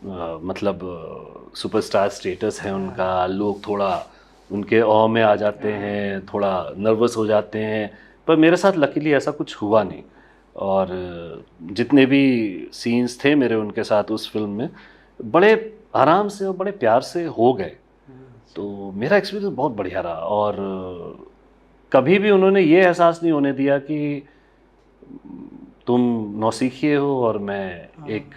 मतलब सुपरस्टार स्टेटस है उनका, लोग थोड़ा उनके ऑ में आ जाते हैं, थोड़ा नर्वस हो जाते हैं, पर मेरे साथ लकीली ऐसा कुछ हुआ नहीं। और जितने भी सीन्स थे मेरे उनके साथ उस फिल्म में बड़े आराम से और बड़े प्यार से हो गए। तो मेरा एक्सपीरियंस बहुत बढ़िया रहा और कभी भी उन्होंने ये एहसास नहीं होने दिया कि तुम नौसिखिए हो और मैं एक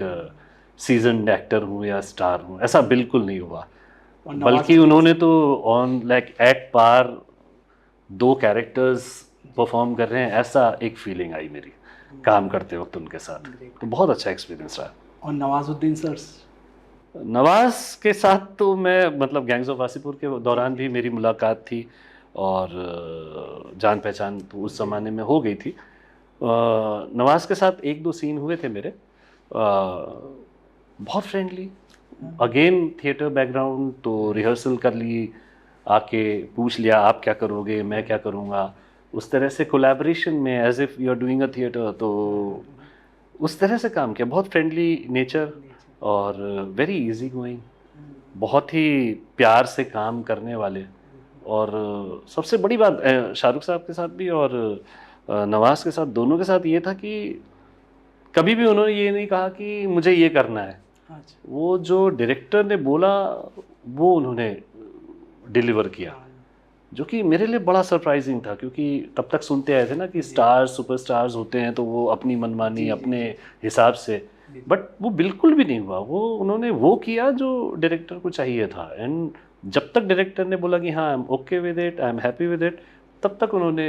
सीजन्ड एक्टर हूँ या स्टार हूँ, ऐसा बिल्कुल नहीं हुआ। बल्कि उन्होंने तो on like at par 2 characters perform कर रहे हैं, ऐसा एक फीलिंग आई मेरी काम करते वक्त उनके साथ। तो बहुत अच्छा एक्सपीरियंस रहा। और नवाजुद्दीन सर? नवाज के साथ तो मैं मतलब गैंग्स ऑफ वासेपुर के दौरान भी मेरी मुलाकात थी और जान पहचान तो उस ज़माने में हो गई थी। नवाज के साथ 1-2 सीन हुए थे मेरे, बहुत फ्रेंडली, अगेन थिएटर बैकग्राउंड, तो रिहर्सल कर ली, आके पूछ लिया आप क्या करोगे, मैं क्या करूँगा, उस तरह से कोलैबोरेशन में as if you are doing a theatre, तो उस तरह से काम किया। बहुत फ्रेंडली नेचर और वेरी इजी गोइंग, बहुत ही प्यार से काम करने वाले। और सबसे बड़ी बात शाहरुख साहब के साथ भी और नवाज के साथ, दोनों के साथ ये था कि कभी भी उन्होंने ये नहीं कहा कि मुझे ये करना है। वो जो डायरेक्टर ने बोला वो उन्होंने डिलीवर किया, जो कि मेरे लिए बड़ा सरप्राइजिंग था, क्योंकि तब तक सुनते आए थे ना कि स्टार्स, सुपरस्टार्स होते हैं तो वो अपनी मनमानी अपने हिसाब से, बट वो बिल्कुल भी नहीं हुआ। वो उन्होंने वो किया जो डायरेक्टर को चाहिए था। एंड जब तक डायरेक्टर ने बोला कि हाँ I am okay with it, I am happy with it, तब तक उन्होंने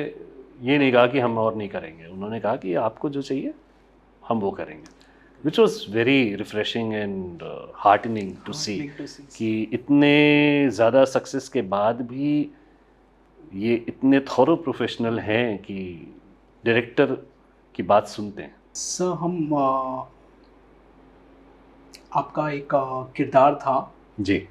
ये नहीं कहा कि हम और नहीं करेंगे। उन्होंने कहा कि आपको जो चाहिए हम वो करेंगे, which was very refreshing and heartening to see कि इतने ज़्यादा सक्सेस के बाद भी ये इतने थॉरो प्रोफेशनल हैं कि डायरेक्टर की बात सुनते हैं। सर हम आपका एक किरदार था जी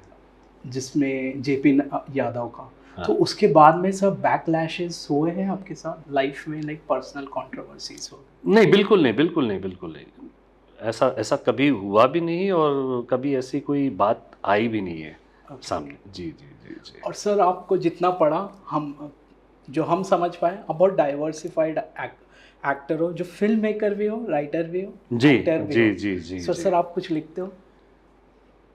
जिसमें जेपी यादव का, हाँ। तो उसके बाद में सर बैकलैशेस हुए हैं आपके साथ लाइफ में, लाइक पर्सनल कंट्रोवर्सीज हो? नहीं, बिल्कुल नहीं, बिल्कुल नहीं, बिल्कुल नहीं। ऐसा कभी हुआ भी नहीं और कभी ऐसी कोई बात आई भी नहीं है सामने। जी जी जी जी। और सर आपको जितना पढ़ा, हम समझ पाए, आप बहुत डाइवर्सिफाइड एक्टर हो, जो फिल्म मेकर भी हो, राइटर भी हो, जी जी जी जी। सर आप कुछ लिखते हो?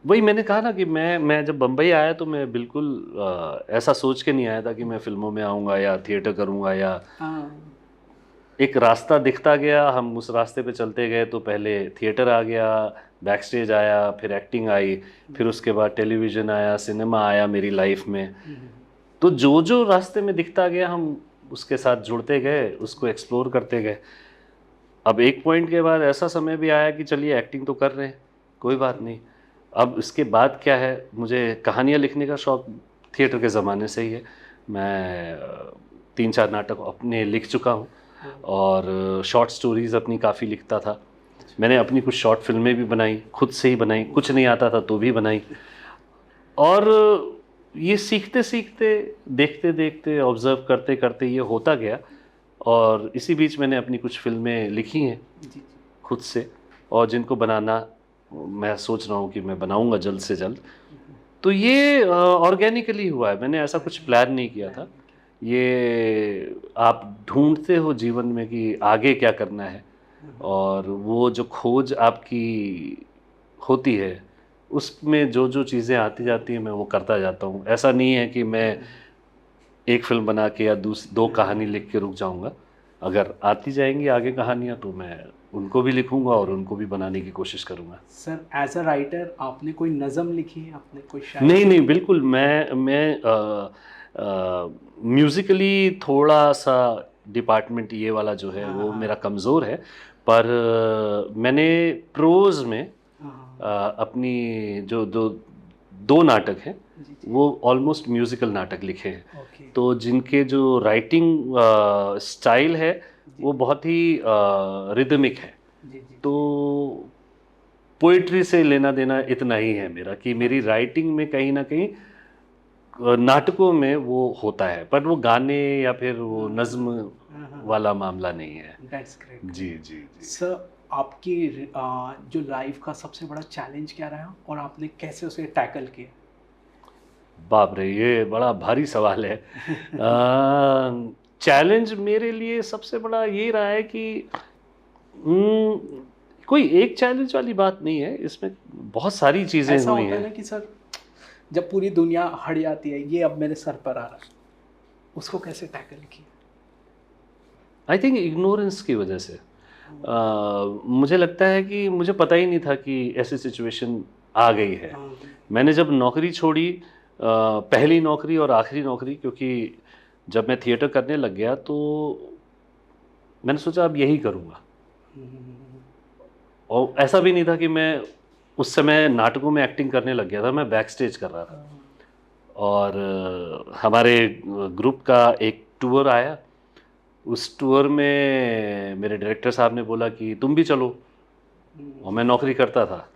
वही मैंने कहा ना कि मैं जब बम्बई आया तो मैं बिल्कुल ऐसा सोच के नहीं आया था कि मैं फिल्मों में आऊँगा या थिएटर करूँगा या एक रास्ता दिखता गया, हम उस रास्ते पे चलते गए। तो पहले थिएटर आ गया, बैक स्टेज आया, फिर एक्टिंग आई, फिर उसके बाद टेलीविज़न आया, सिनेमा आया मेरी लाइफ में। तो जो जो रास्ते में दिखता गया हम उसके साथ जुड़ते गए, उसको एक्सप्लोर करते गए। अब एक पॉइंट के बाद ऐसा समय भी आया कि चलिए एक्टिंग तो कर रहे हैं, कोई बात नहीं, अब इसके बाद क्या है। मुझे कहानियाँ लिखने का शौक़ थिएटर के ज़माने से ही है। मैं 3-4 नाटक अपने लिख चुका हूँ और शॉर्ट स्टोरीज़ अपनी काफ़ी लिखता था। मैंने अपनी कुछ शॉर्ट फिल्में भी बनाई, खुद से ही बनाई, कुछ नहीं आता था तो भी बनाई। और ये सीखते सीखते, देखते देखते, ऑब्जर्व करते करते ये होता गया। और इसी बीच मैंने अपनी कुछ फिल्में लिखी हैं जी। खुद से, और जिनको बनाना मैं सोच रहा हूँ कि मैं बनाऊंगा जल्द से जल्द। तो ये ऑर्गेनिकली हुआ है, मैंने ऐसा कुछ प्लान नहीं किया था। ये आप ढूंढते हो जीवन में कि आगे क्या करना है, और वो जो खोज आपकी होती है उसमें जो जो चीज़ें आती जाती हैं मैं वो करता जाता हूँ। ऐसा नहीं है कि मैं एक फिल्म बना के या दो कहानी लिख के रुक जाऊंगा। अगर आती जाएंगी आगे कहानियाँ तो मैं उनको भी लिखूंगा और उनको भी बनाने की कोशिश करूंगा। सर एज अ राइटर आपने कोई नज़म लिखी है, आपने कोई शायरी? नहीं नहीं, बिल्कुल। मैं म्यूज़िकली थोड़ा सा डिपार्टमेंट ये वाला जो है वो मेरा कमज़ोर है। पर मैंने प्रोज़ में अपनी जो दो नाटक हैं वो ऑलमोस्ट म्यूज़िकल नाटक लिखे हैं। ओके। तो जिनके जो राइटिंग स्टाइल है वो बहुत ही रिदमिक है। जी जी। तो पोइट्री से लेना देना इतना ही है मेरा कि मेरी राइटिंग में कहीं ना कहीं नाटकों में वो होता है, पर वो गाने या फिर वो नज्म वाला मामला नहीं है। That's great. जी जी जी। सर आपकी जो लाइफ का सबसे बड़ा चैलेंज क्या रहा और आपने कैसे उसे टैकल किया? बाप रे, ये बड़ा भारी सवाल है। चैलेंज मेरे लिए सबसे बड़ा ये रहा है कि कोई एक चैलेंज वाली बात नहीं है, इसमें बहुत सारी चीज़ें ऐसा हुई होता है ना हैं। कि सर जब पूरी दुनिया हट जाती है, ये अब मेरे सर पर आ रहा है, उसको कैसे टैकल किया? आई थिंक इग्नोरेंस की वजह से। मुझे लगता है कि मुझे पता ही नहीं था कि ऐसी सिचुएशन आ गई है। मैंने जब नौकरी छोड़ी, पहली नौकरी और आखिरी नौकरी, क्योंकि जब मैं थिएटर करने लग गया तो मैंने सोचा अब यही करूँगा। और ऐसा भी नहीं था कि मैं उस समय नाटकों में एक्टिंग करने लग गया था, मैं बैक स्टेज कर रहा था। और हमारे ग्रुप का एक टूर आया, उस टूर में मेरे डायरेक्टर साहब ने बोला कि तुम भी चलो, और मैं नौकरी करता था।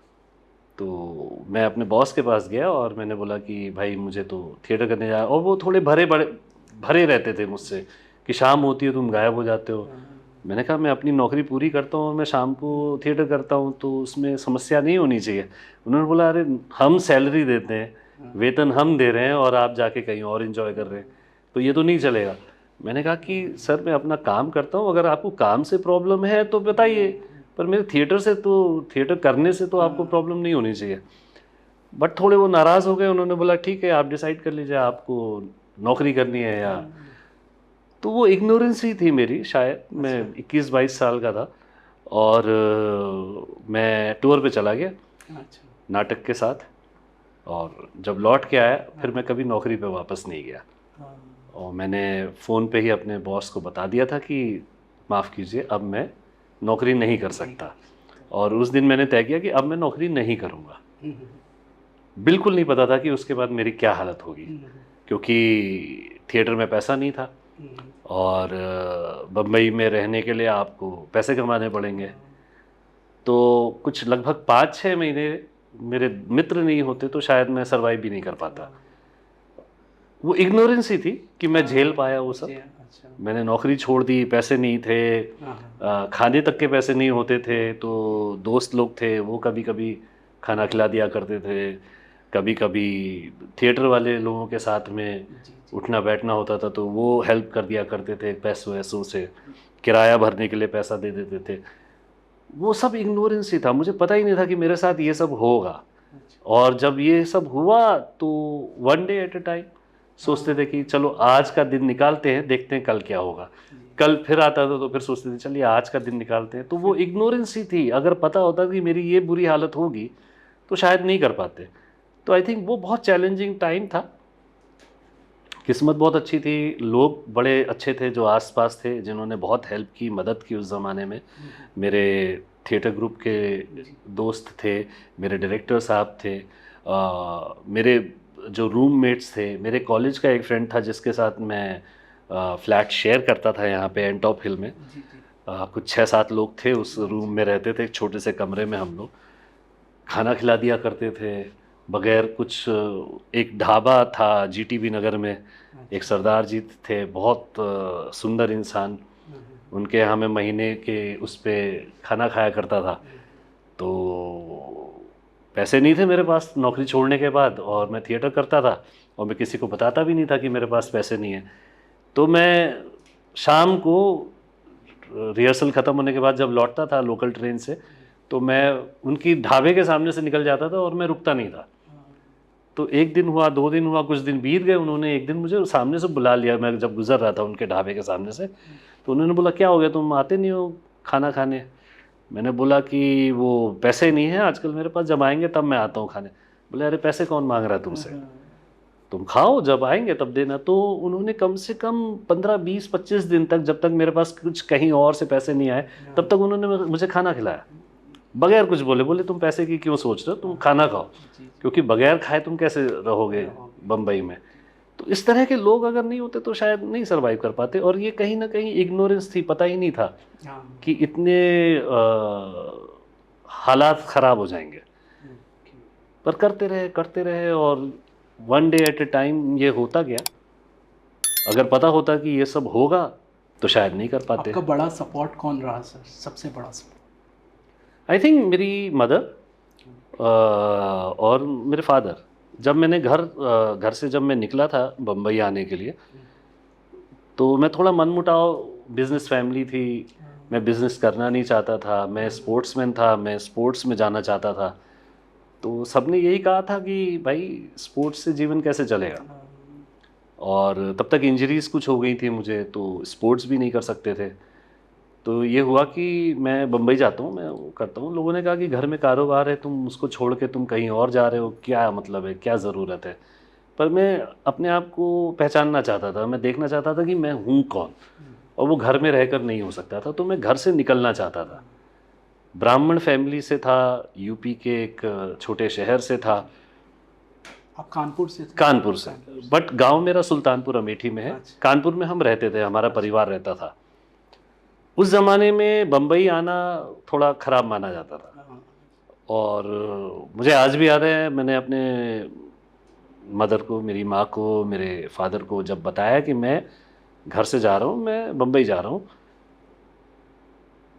तो मैं अपने बॉस के पास गया और मैंने बोला कि भाई मुझे तो थिएटर करने जा, और वो थोड़े भरे रहते थे मुझसे कि शाम होती है तुम गायब हो जाते हो। मैंने कहा मैं अपनी नौकरी पूरी करता हूँ और मैं शाम को थिएटर करता हूँ तो उसमें समस्या नहीं होनी चाहिए। उन्होंने बोला अरे हम सैलरी देते हैं, वेतन हम दे रहे हैं और आप जाके कहीं और एंजॉय कर रहे हैं, तो ये तो नहीं चलेगा। मैंने कहा कि सर मैं अपना काम करता हूँ, अगर आपको काम से प्रॉब्लम है तो बताइए, पर मेरे थिएटर करने से तो आपको प्रॉब्लम नहीं होनी चाहिए। बट थोड़े वो नाराज़ हो गए, उन्होंने बोला ठीक है आप डिसाइड कर लीजिए आपको नौकरी करनी है या। तो वो इग्नोरेंस ही थी मेरी शायद। मैं 21-22 साल का था और मैं टूर पे चला गया नाटक के साथ, और जब लौट के आया फिर मैं कभी नौकरी पे वापस नहीं गया। और मैंने फ़ोन पे ही अपने बॉस को बता दिया था कि माफ़ कीजिए अब मैं नौकरी नहीं कर सकता। और उस दिन मैंने तय किया कि अब मैं नौकरी नहीं करूँगा। बिल्कुल नहीं पता था कि उसके बाद मेरी क्या हालत होगी, क्योंकि थिएटर में पैसा नहीं था और बम्बई में रहने के लिए आपको पैसे कमाने पड़ेंगे। तो कुछ लगभग 5-6 महीने मेरे मित्र नहीं होते तो शायद मैं सर्वाइव भी नहीं कर पाता। वो इग्नोरेंस ही थी कि मैं झेल पाया वो सब। मैंने नौकरी छोड़ दी, पैसे नहीं थे, खाने तक के पैसे नहीं होते थे, तो दोस्त लोग थे वो कभी कभी खाना खिला दिया करते थे, कभी कभी थिएटर वाले लोगों के साथ में उठना बैठना होता था तो वो हेल्प कर दिया करते थे पैसों वैसों से, किराया भरने के लिए पैसा दे देते थे। वो सब इग्नोरेंस ही था, मुझे पता ही नहीं था कि मेरे साथ ये सब होगा। और जब ये सब हुआ तो one day at a time सोचते थे कि चलो आज का दिन निकालते हैं, देखते हैं कल क्या होगा। कल फिर आता था तो फिर सोचते थे चलिए आज का दिन निकालते हैं। तो वो इग्नोरेंस ही थी। अगर पता होता कि मेरी ये बुरी हालत होगी तो शायद नहीं कर पाते। तो आई थिंक वो बहुत चैलेंजिंग टाइम था। किस्मत बहुत अच्छी थी, लोग बड़े अच्छे थे जो आसपास थे, जिन्होंने बहुत हेल्प की, मदद की उस ज़माने में। मेरे थिएटर ग्रुप के दोस्त थे, मेरे डायरेक्टर साहब थे, मेरे जो रूममेट्स थे, मेरे कॉलेज का एक फ्रेंड था जिसके साथ मैं फ्लैट शेयर करता था यहाँ पे एंटॉप हिल में। कुछ 6-7 लोग थे उस रूम में रहते थे, एक छोटे से कमरे में हम लोग खाना खिला दिया करते थे बगैर कुछ। एक ढाबा था जीटीबी नगर में, एक सरदार जी थे, बहुत सुंदर इंसान, उनके यहाँ मैं महीने के उस पे खाना खाया करता था। तो पैसे नहीं थे मेरे पास नौकरी छोड़ने के बाद, और मैं थिएटर करता था और मैं किसी को बताता भी नहीं था कि मेरे पास पैसे नहीं है। तो मैं शाम को रिहर्सल ख़त्म होने के बाद जब लौटता था लोकल ट्रेन से, तो मैं उनकी ढाबे के सामने से निकल जाता था और मैं रुकता नहीं था। तो 1 दिन हुआ, 2 दिन हुआ, कुछ दिन बीत गए, उन्होंने एक दिन मुझे सामने से बुला लिया, मैं जब गुजर रहा था उनके ढाबे के सामने से। तो उन्होंने बोला क्या हो गया, तुम आते नहीं हो खाना खाने? मैंने बोला कि वो पैसे नहीं हैं आजकल मेरे पास, जब आएंगे तब मैं आता हूँ खाने। बोले अरे पैसे कौन मांग रहा है तुमसे, तुम खाओ, जब आएंगे तब देना। तो उन्होंने कम से कम 15-20-25 दिन तक, जब तक मेरे पास कुछ कहीं और से पैसे नहीं आए, तब तक उन्होंने मुझे खाना खिलाया बगैर कुछ बोले। बोले तुम पैसे की क्यों सोच रहे हो, तुम खाना खाओ, क्योंकि बगैर खाए तुम कैसे रहोगे बम्बई में। तो इस तरह के लोग अगर नहीं होते तो शायद नहीं सर्वाइव कर पाते। और ये कहीं ना कहीं इग्नोरेंस थी, पता ही नहीं था कि इतने हालात ख़राब हो जाएंगे। पर करते रहे और 1 डे एट ए टाइम ये होता गया। अगर पता होता कि ये सब होगा तो शायद नहीं कर पाते। आपका बड़ा सपोर्ट कौन रहा सर, सबसे बड़ा सपोर्ट? आई थिंक मेरी मदर और मेरे फादर। जब मैंने घर से जब मैं निकला था बम्बई आने के लिए, तो मैं थोड़ा मनमुटाव, बिजनेस फैमिली थी, मैं बिज़नेस करना नहीं चाहता था, मैं स्पोर्ट्समैन था, मैं स्पोर्ट्स में जाना चाहता था। तो सबने यही कहा था कि भाई स्पोर्ट्स से जीवन कैसे चलेगा, और तब तक इंजरीज कुछ हो गई थी मुझे, तो स्पोर्ट्स भी नहीं कर सकते थे। तो ये हुआ कि मैं बम्बई जाता हूँ, मैं वो करता हूँ। लोगों ने कहा कि घर में कारोबार है, तुम उसको छोड़ के तुम कहीं और जा रहे हो, क्या मतलब है, क्या ज़रूरत है। पर मैं अपने आप को पहचानना चाहता था, मैं देखना चाहता था कि मैं हूँ कौन, और वो घर में रहकर नहीं हो सकता था। तो मैं घर से निकलना चाहता था। ब्राह्मण फैमिली से था, यूपी के एक छोटे शहर से था। आप कानपुर से थे? कानपुर से, बट गांव मेरा सुल्तानपुर अमेठी में है। कानपुर में हम रहते थे, हमारा परिवार रहता था। उस ज़माने में बम्बई आना थोड़ा ख़राब माना जाता था। और मुझे आज भी याद है, मैंने अपने मदर को, मेरी माँ को, मेरे फादर को जब बताया कि मैं घर से जा रहा हूँ, मैं बम्बई जा रहा हूँ,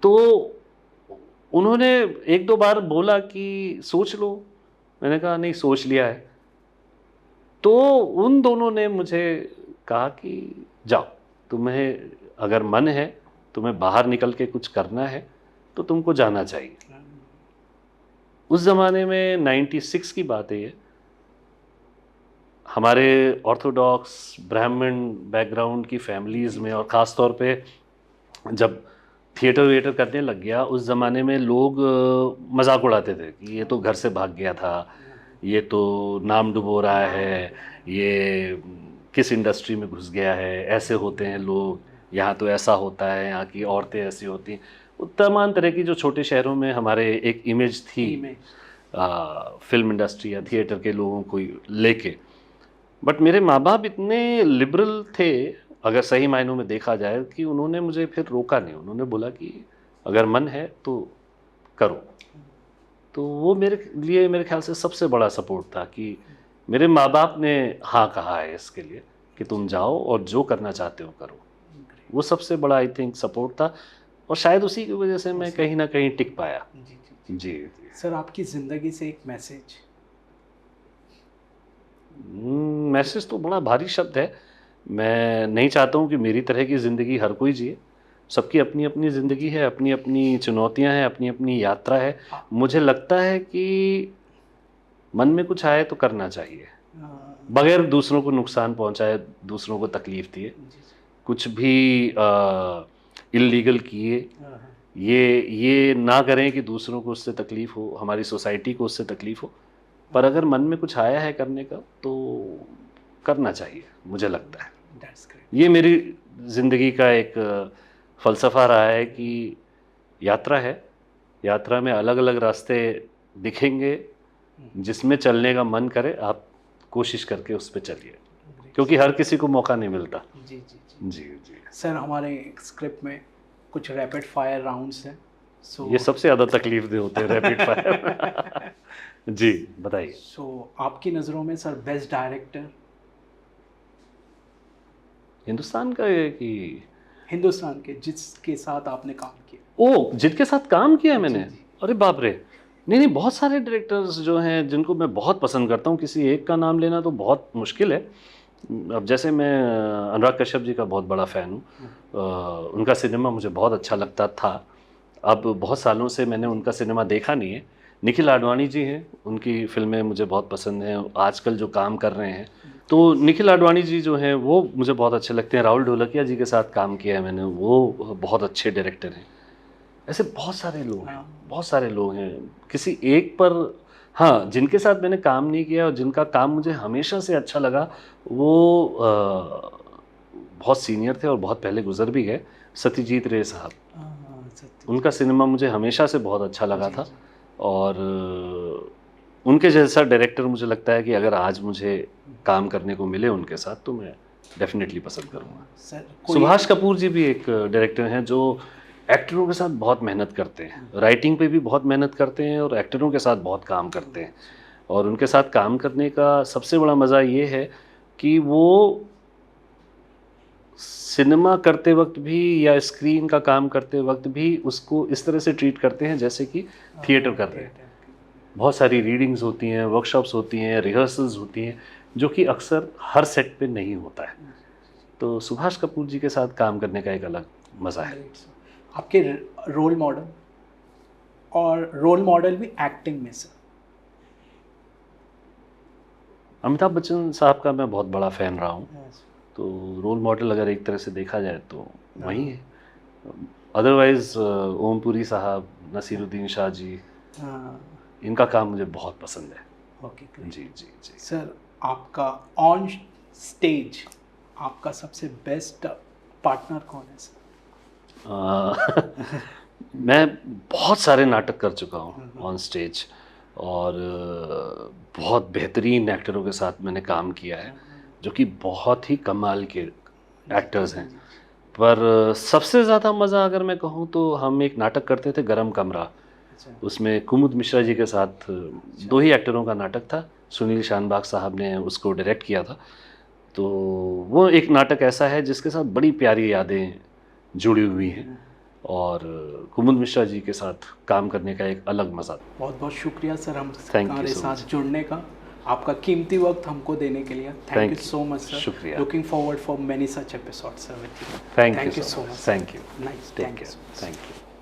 तो उन्होंने 1-2 बार बोला कि सोच लो। मैंने कहा नहीं, सोच लिया है। तो उन दोनों ने मुझे कहा कि जाओ, तुम्हें अगर मन है, तुम्हें बाहर निकल के कुछ करना है, तो तुमको जाना चाहिए। उस ज़माने में 96 की बात है ये। हमारे ऑर्थोडॉक्स ब्राह्मण बैकग्राउंड की फैमिलीज़ में, और ख़ास तौर पे जब थिएटर वेटर करने लग गया, उस ज़माने में लोग मजाक उड़ाते थे कि ये तो घर से भाग गया था, ये तो नाम डुबो रहा है, ये किस इंडस्ट्री में घुस गया है, ऐसे होते हैं लोग, यहाँ तो ऐसा होता है, यहाँ की औरतें ऐसी होती हैं। तमाम तरह की जो छोटे शहरों में हमारे एक इमेज थी फिल्म इंडस्ट्री या थिएटर के लोगों को लेके। बट मेरे माँ बाप इतने लिबरल थे, अगर सही मायनों में देखा जाए, कि उन्होंने मुझे फिर रोका नहीं। उन्होंने बोला कि अगर मन है तो करो। तो वो मेरे लिए, मेरे ख्याल से सबसे बड़ा सपोर्ट था कि मेरे माँ बाप ने हाँ कहा है इसके लिए कि तुम जाओ और जो करना चाहते हो करो। वो सबसे बड़ा आई थिंक सपोर्ट था, और शायद उसी की वजह से मैं कहीं ना कहीं टिक पाया। जी सर, आपकी ज़िंदगी से एक मैसेज? मैसेज तो बड़ा भारी शब्द है। मैं नहीं चाहता हूँ कि मेरी तरह की ज़िंदगी हर कोई जिए। सबकी अपनी अपनी ज़िंदगी है, अपनी अपनी चुनौतियाँ हैं, अपनी अपनी यात्रा है। मुझे लगता है कि मन में कुछ आए तो करना चाहिए, बगैर दूसरों को नुकसान पहुँचाए, दूसरों को तकलीफ़ दिए, कुछ भी इल्लीगल किए, ये ना करें कि दूसरों को उससे तकलीफ़ हो, हमारी सोसाइटी को उससे तकलीफ़ हो। पर अगर मन में कुछ आया है करने का तो करना चाहिए, मुझे लगता है। ये मेरी ज़िंदगी का एक फ़लसफ़ा रहा है कि यात्रा है, यात्रा में अलग अलग रास्ते दिखेंगे, जिसमें चलने का मन करे आप कोशिश करके उस पर चलिए, क्योंकि हर किसी को मौका नहीं मिलता। जी जी जी जी। सर, हमारे स्क्रिप्ट में कुछ रैपिड फायर राउंड्स हैं। सो ये सबसे ज़्यादा तकलीफ दे होते हैं रैपिड फायर। जी बताइए। सो आपकी नज़रों में सर बेस्ट डायरेक्टर हिंदुस्तान का है कि हिंदुस्तान के जिसके साथ आपने काम किया? ओ जिनके साथ काम किया है मैंने? जी। अरे बाप रे, नहीं बहुत सारे डायरेक्टर्स जो हैं जिनको मैं बहुत पसंद करता हूँ, किसी एक का नाम लेना तो बहुत मुश्किल है। अब जैसे मैं अनुराग कश्यप जी का बहुत बड़ा फ़ैन हूँ। उनका सिनेमा मुझे बहुत अच्छा लगता था। अब बहुत सालों से मैंने उनका सिनेमा देखा नहीं है। निखिल आडवाणी जी हैं, उनकी फ़िल्में मुझे बहुत पसंद हैं, आजकल जो काम कर रहे हैं। तो निखिल आडवाणी जी जो हैं वो मुझे बहुत अच्छे लगते हैं। राहुल ढोलकिया जी के साथ काम किया है मैंने, वो बहुत अच्छे डायरेक्टर हैं। ऐसे बहुत सारे लोग हैं, बहुत सारे लोग हैं, किसी एक पर हाँ, जिनके साथ मैंने काम नहीं किया और जिनका काम मुझे हमेशा से अच्छा लगा, वो बहुत सीनियर थे और बहुत पहले गुजर भी गए, सत्यजीत रे साहब। उनका सिनेमा मुझे हमेशा से बहुत अच्छा लगा था और उनके जैसा डायरेक्टर मुझे लगता है कि अगर आज मुझे काम करने को मिले उनके साथ तो मैं डेफिनेटली पसंद करूँगा। सुभाष कपूर जी भी एक डायरेक्टर हैं जो एक्टरों के साथ बहुत मेहनत करते हैं, राइटिंग पे भी बहुत मेहनत करते हैं और एक्टरों के साथ बहुत काम करते हैं। और उनके साथ काम करने का सबसे बड़ा मज़ा ये है कि वो सिनेमा करते वक्त भी या स्क्रीन का काम करते वक्त भी उसको इस तरह से ट्रीट करते हैं जैसे कि थिएटर कर रहे हैं। बहुत सारी रीडिंग्स होती हैं, वर्कशॉप्स होती हैं, रिहर्सल्स होती हैं, जो कि अक्सर हर सेट पे नहीं होता है। तो सुभाष कपूर जी के साथ काम करने का एक अलग मज़ा है। आपके रोल मॉडल और रोल मॉडल भी एक्टिंग में सर? अमिताभ बच्चन साहब का मैं बहुत बड़ा फ़ैन रहा हूँ, तो रोल मॉडल अगर एक तरह से देखा जाए तो वही है। अदरवाइज़ ओमपुरी साहब, नसीरुद्दीन शाह जी, इनका काम मुझे बहुत पसंद है। ओके जी जी जी सर, आपका ऑन स्टेज आपका सबसे बेस्ट पार्टनर कौन है सर? मैं बहुत सारे नाटक कर चुका हूँ ऑन स्टेज और बहुत बेहतरीन एक्टरों के साथ मैंने काम किया है जो कि बहुत ही कमाल के एक्टर्स हैं। पर सबसे ज़्यादा मज़ा अगर मैं कहूँ तो हम एक नाटक करते थे गरम कमरा, उसमें कुमुद मिश्रा जी के साथ 2 ही एक्टरों का नाटक था। सुनील शानबाग साहब ने उसको डायरेक्ट किया था। तो वो एक नाटक ऐसा है जिसके साथ बड़ी प्यारी यादें जुड़ी हुई हैं और कुमुद मिश्रा जी के साथ काम करने का एक अलग मज़ा। बहुत बहुत शुक्रिया सर हमारे साथ जुड़ने का, आपका कीमती वक्त हमको देने के लिए। Thank you so much sir. शुक्रिया। Looking forward for many such episodes sir with you. Thank you so much. Thank you. Nice. Take care. Thank you.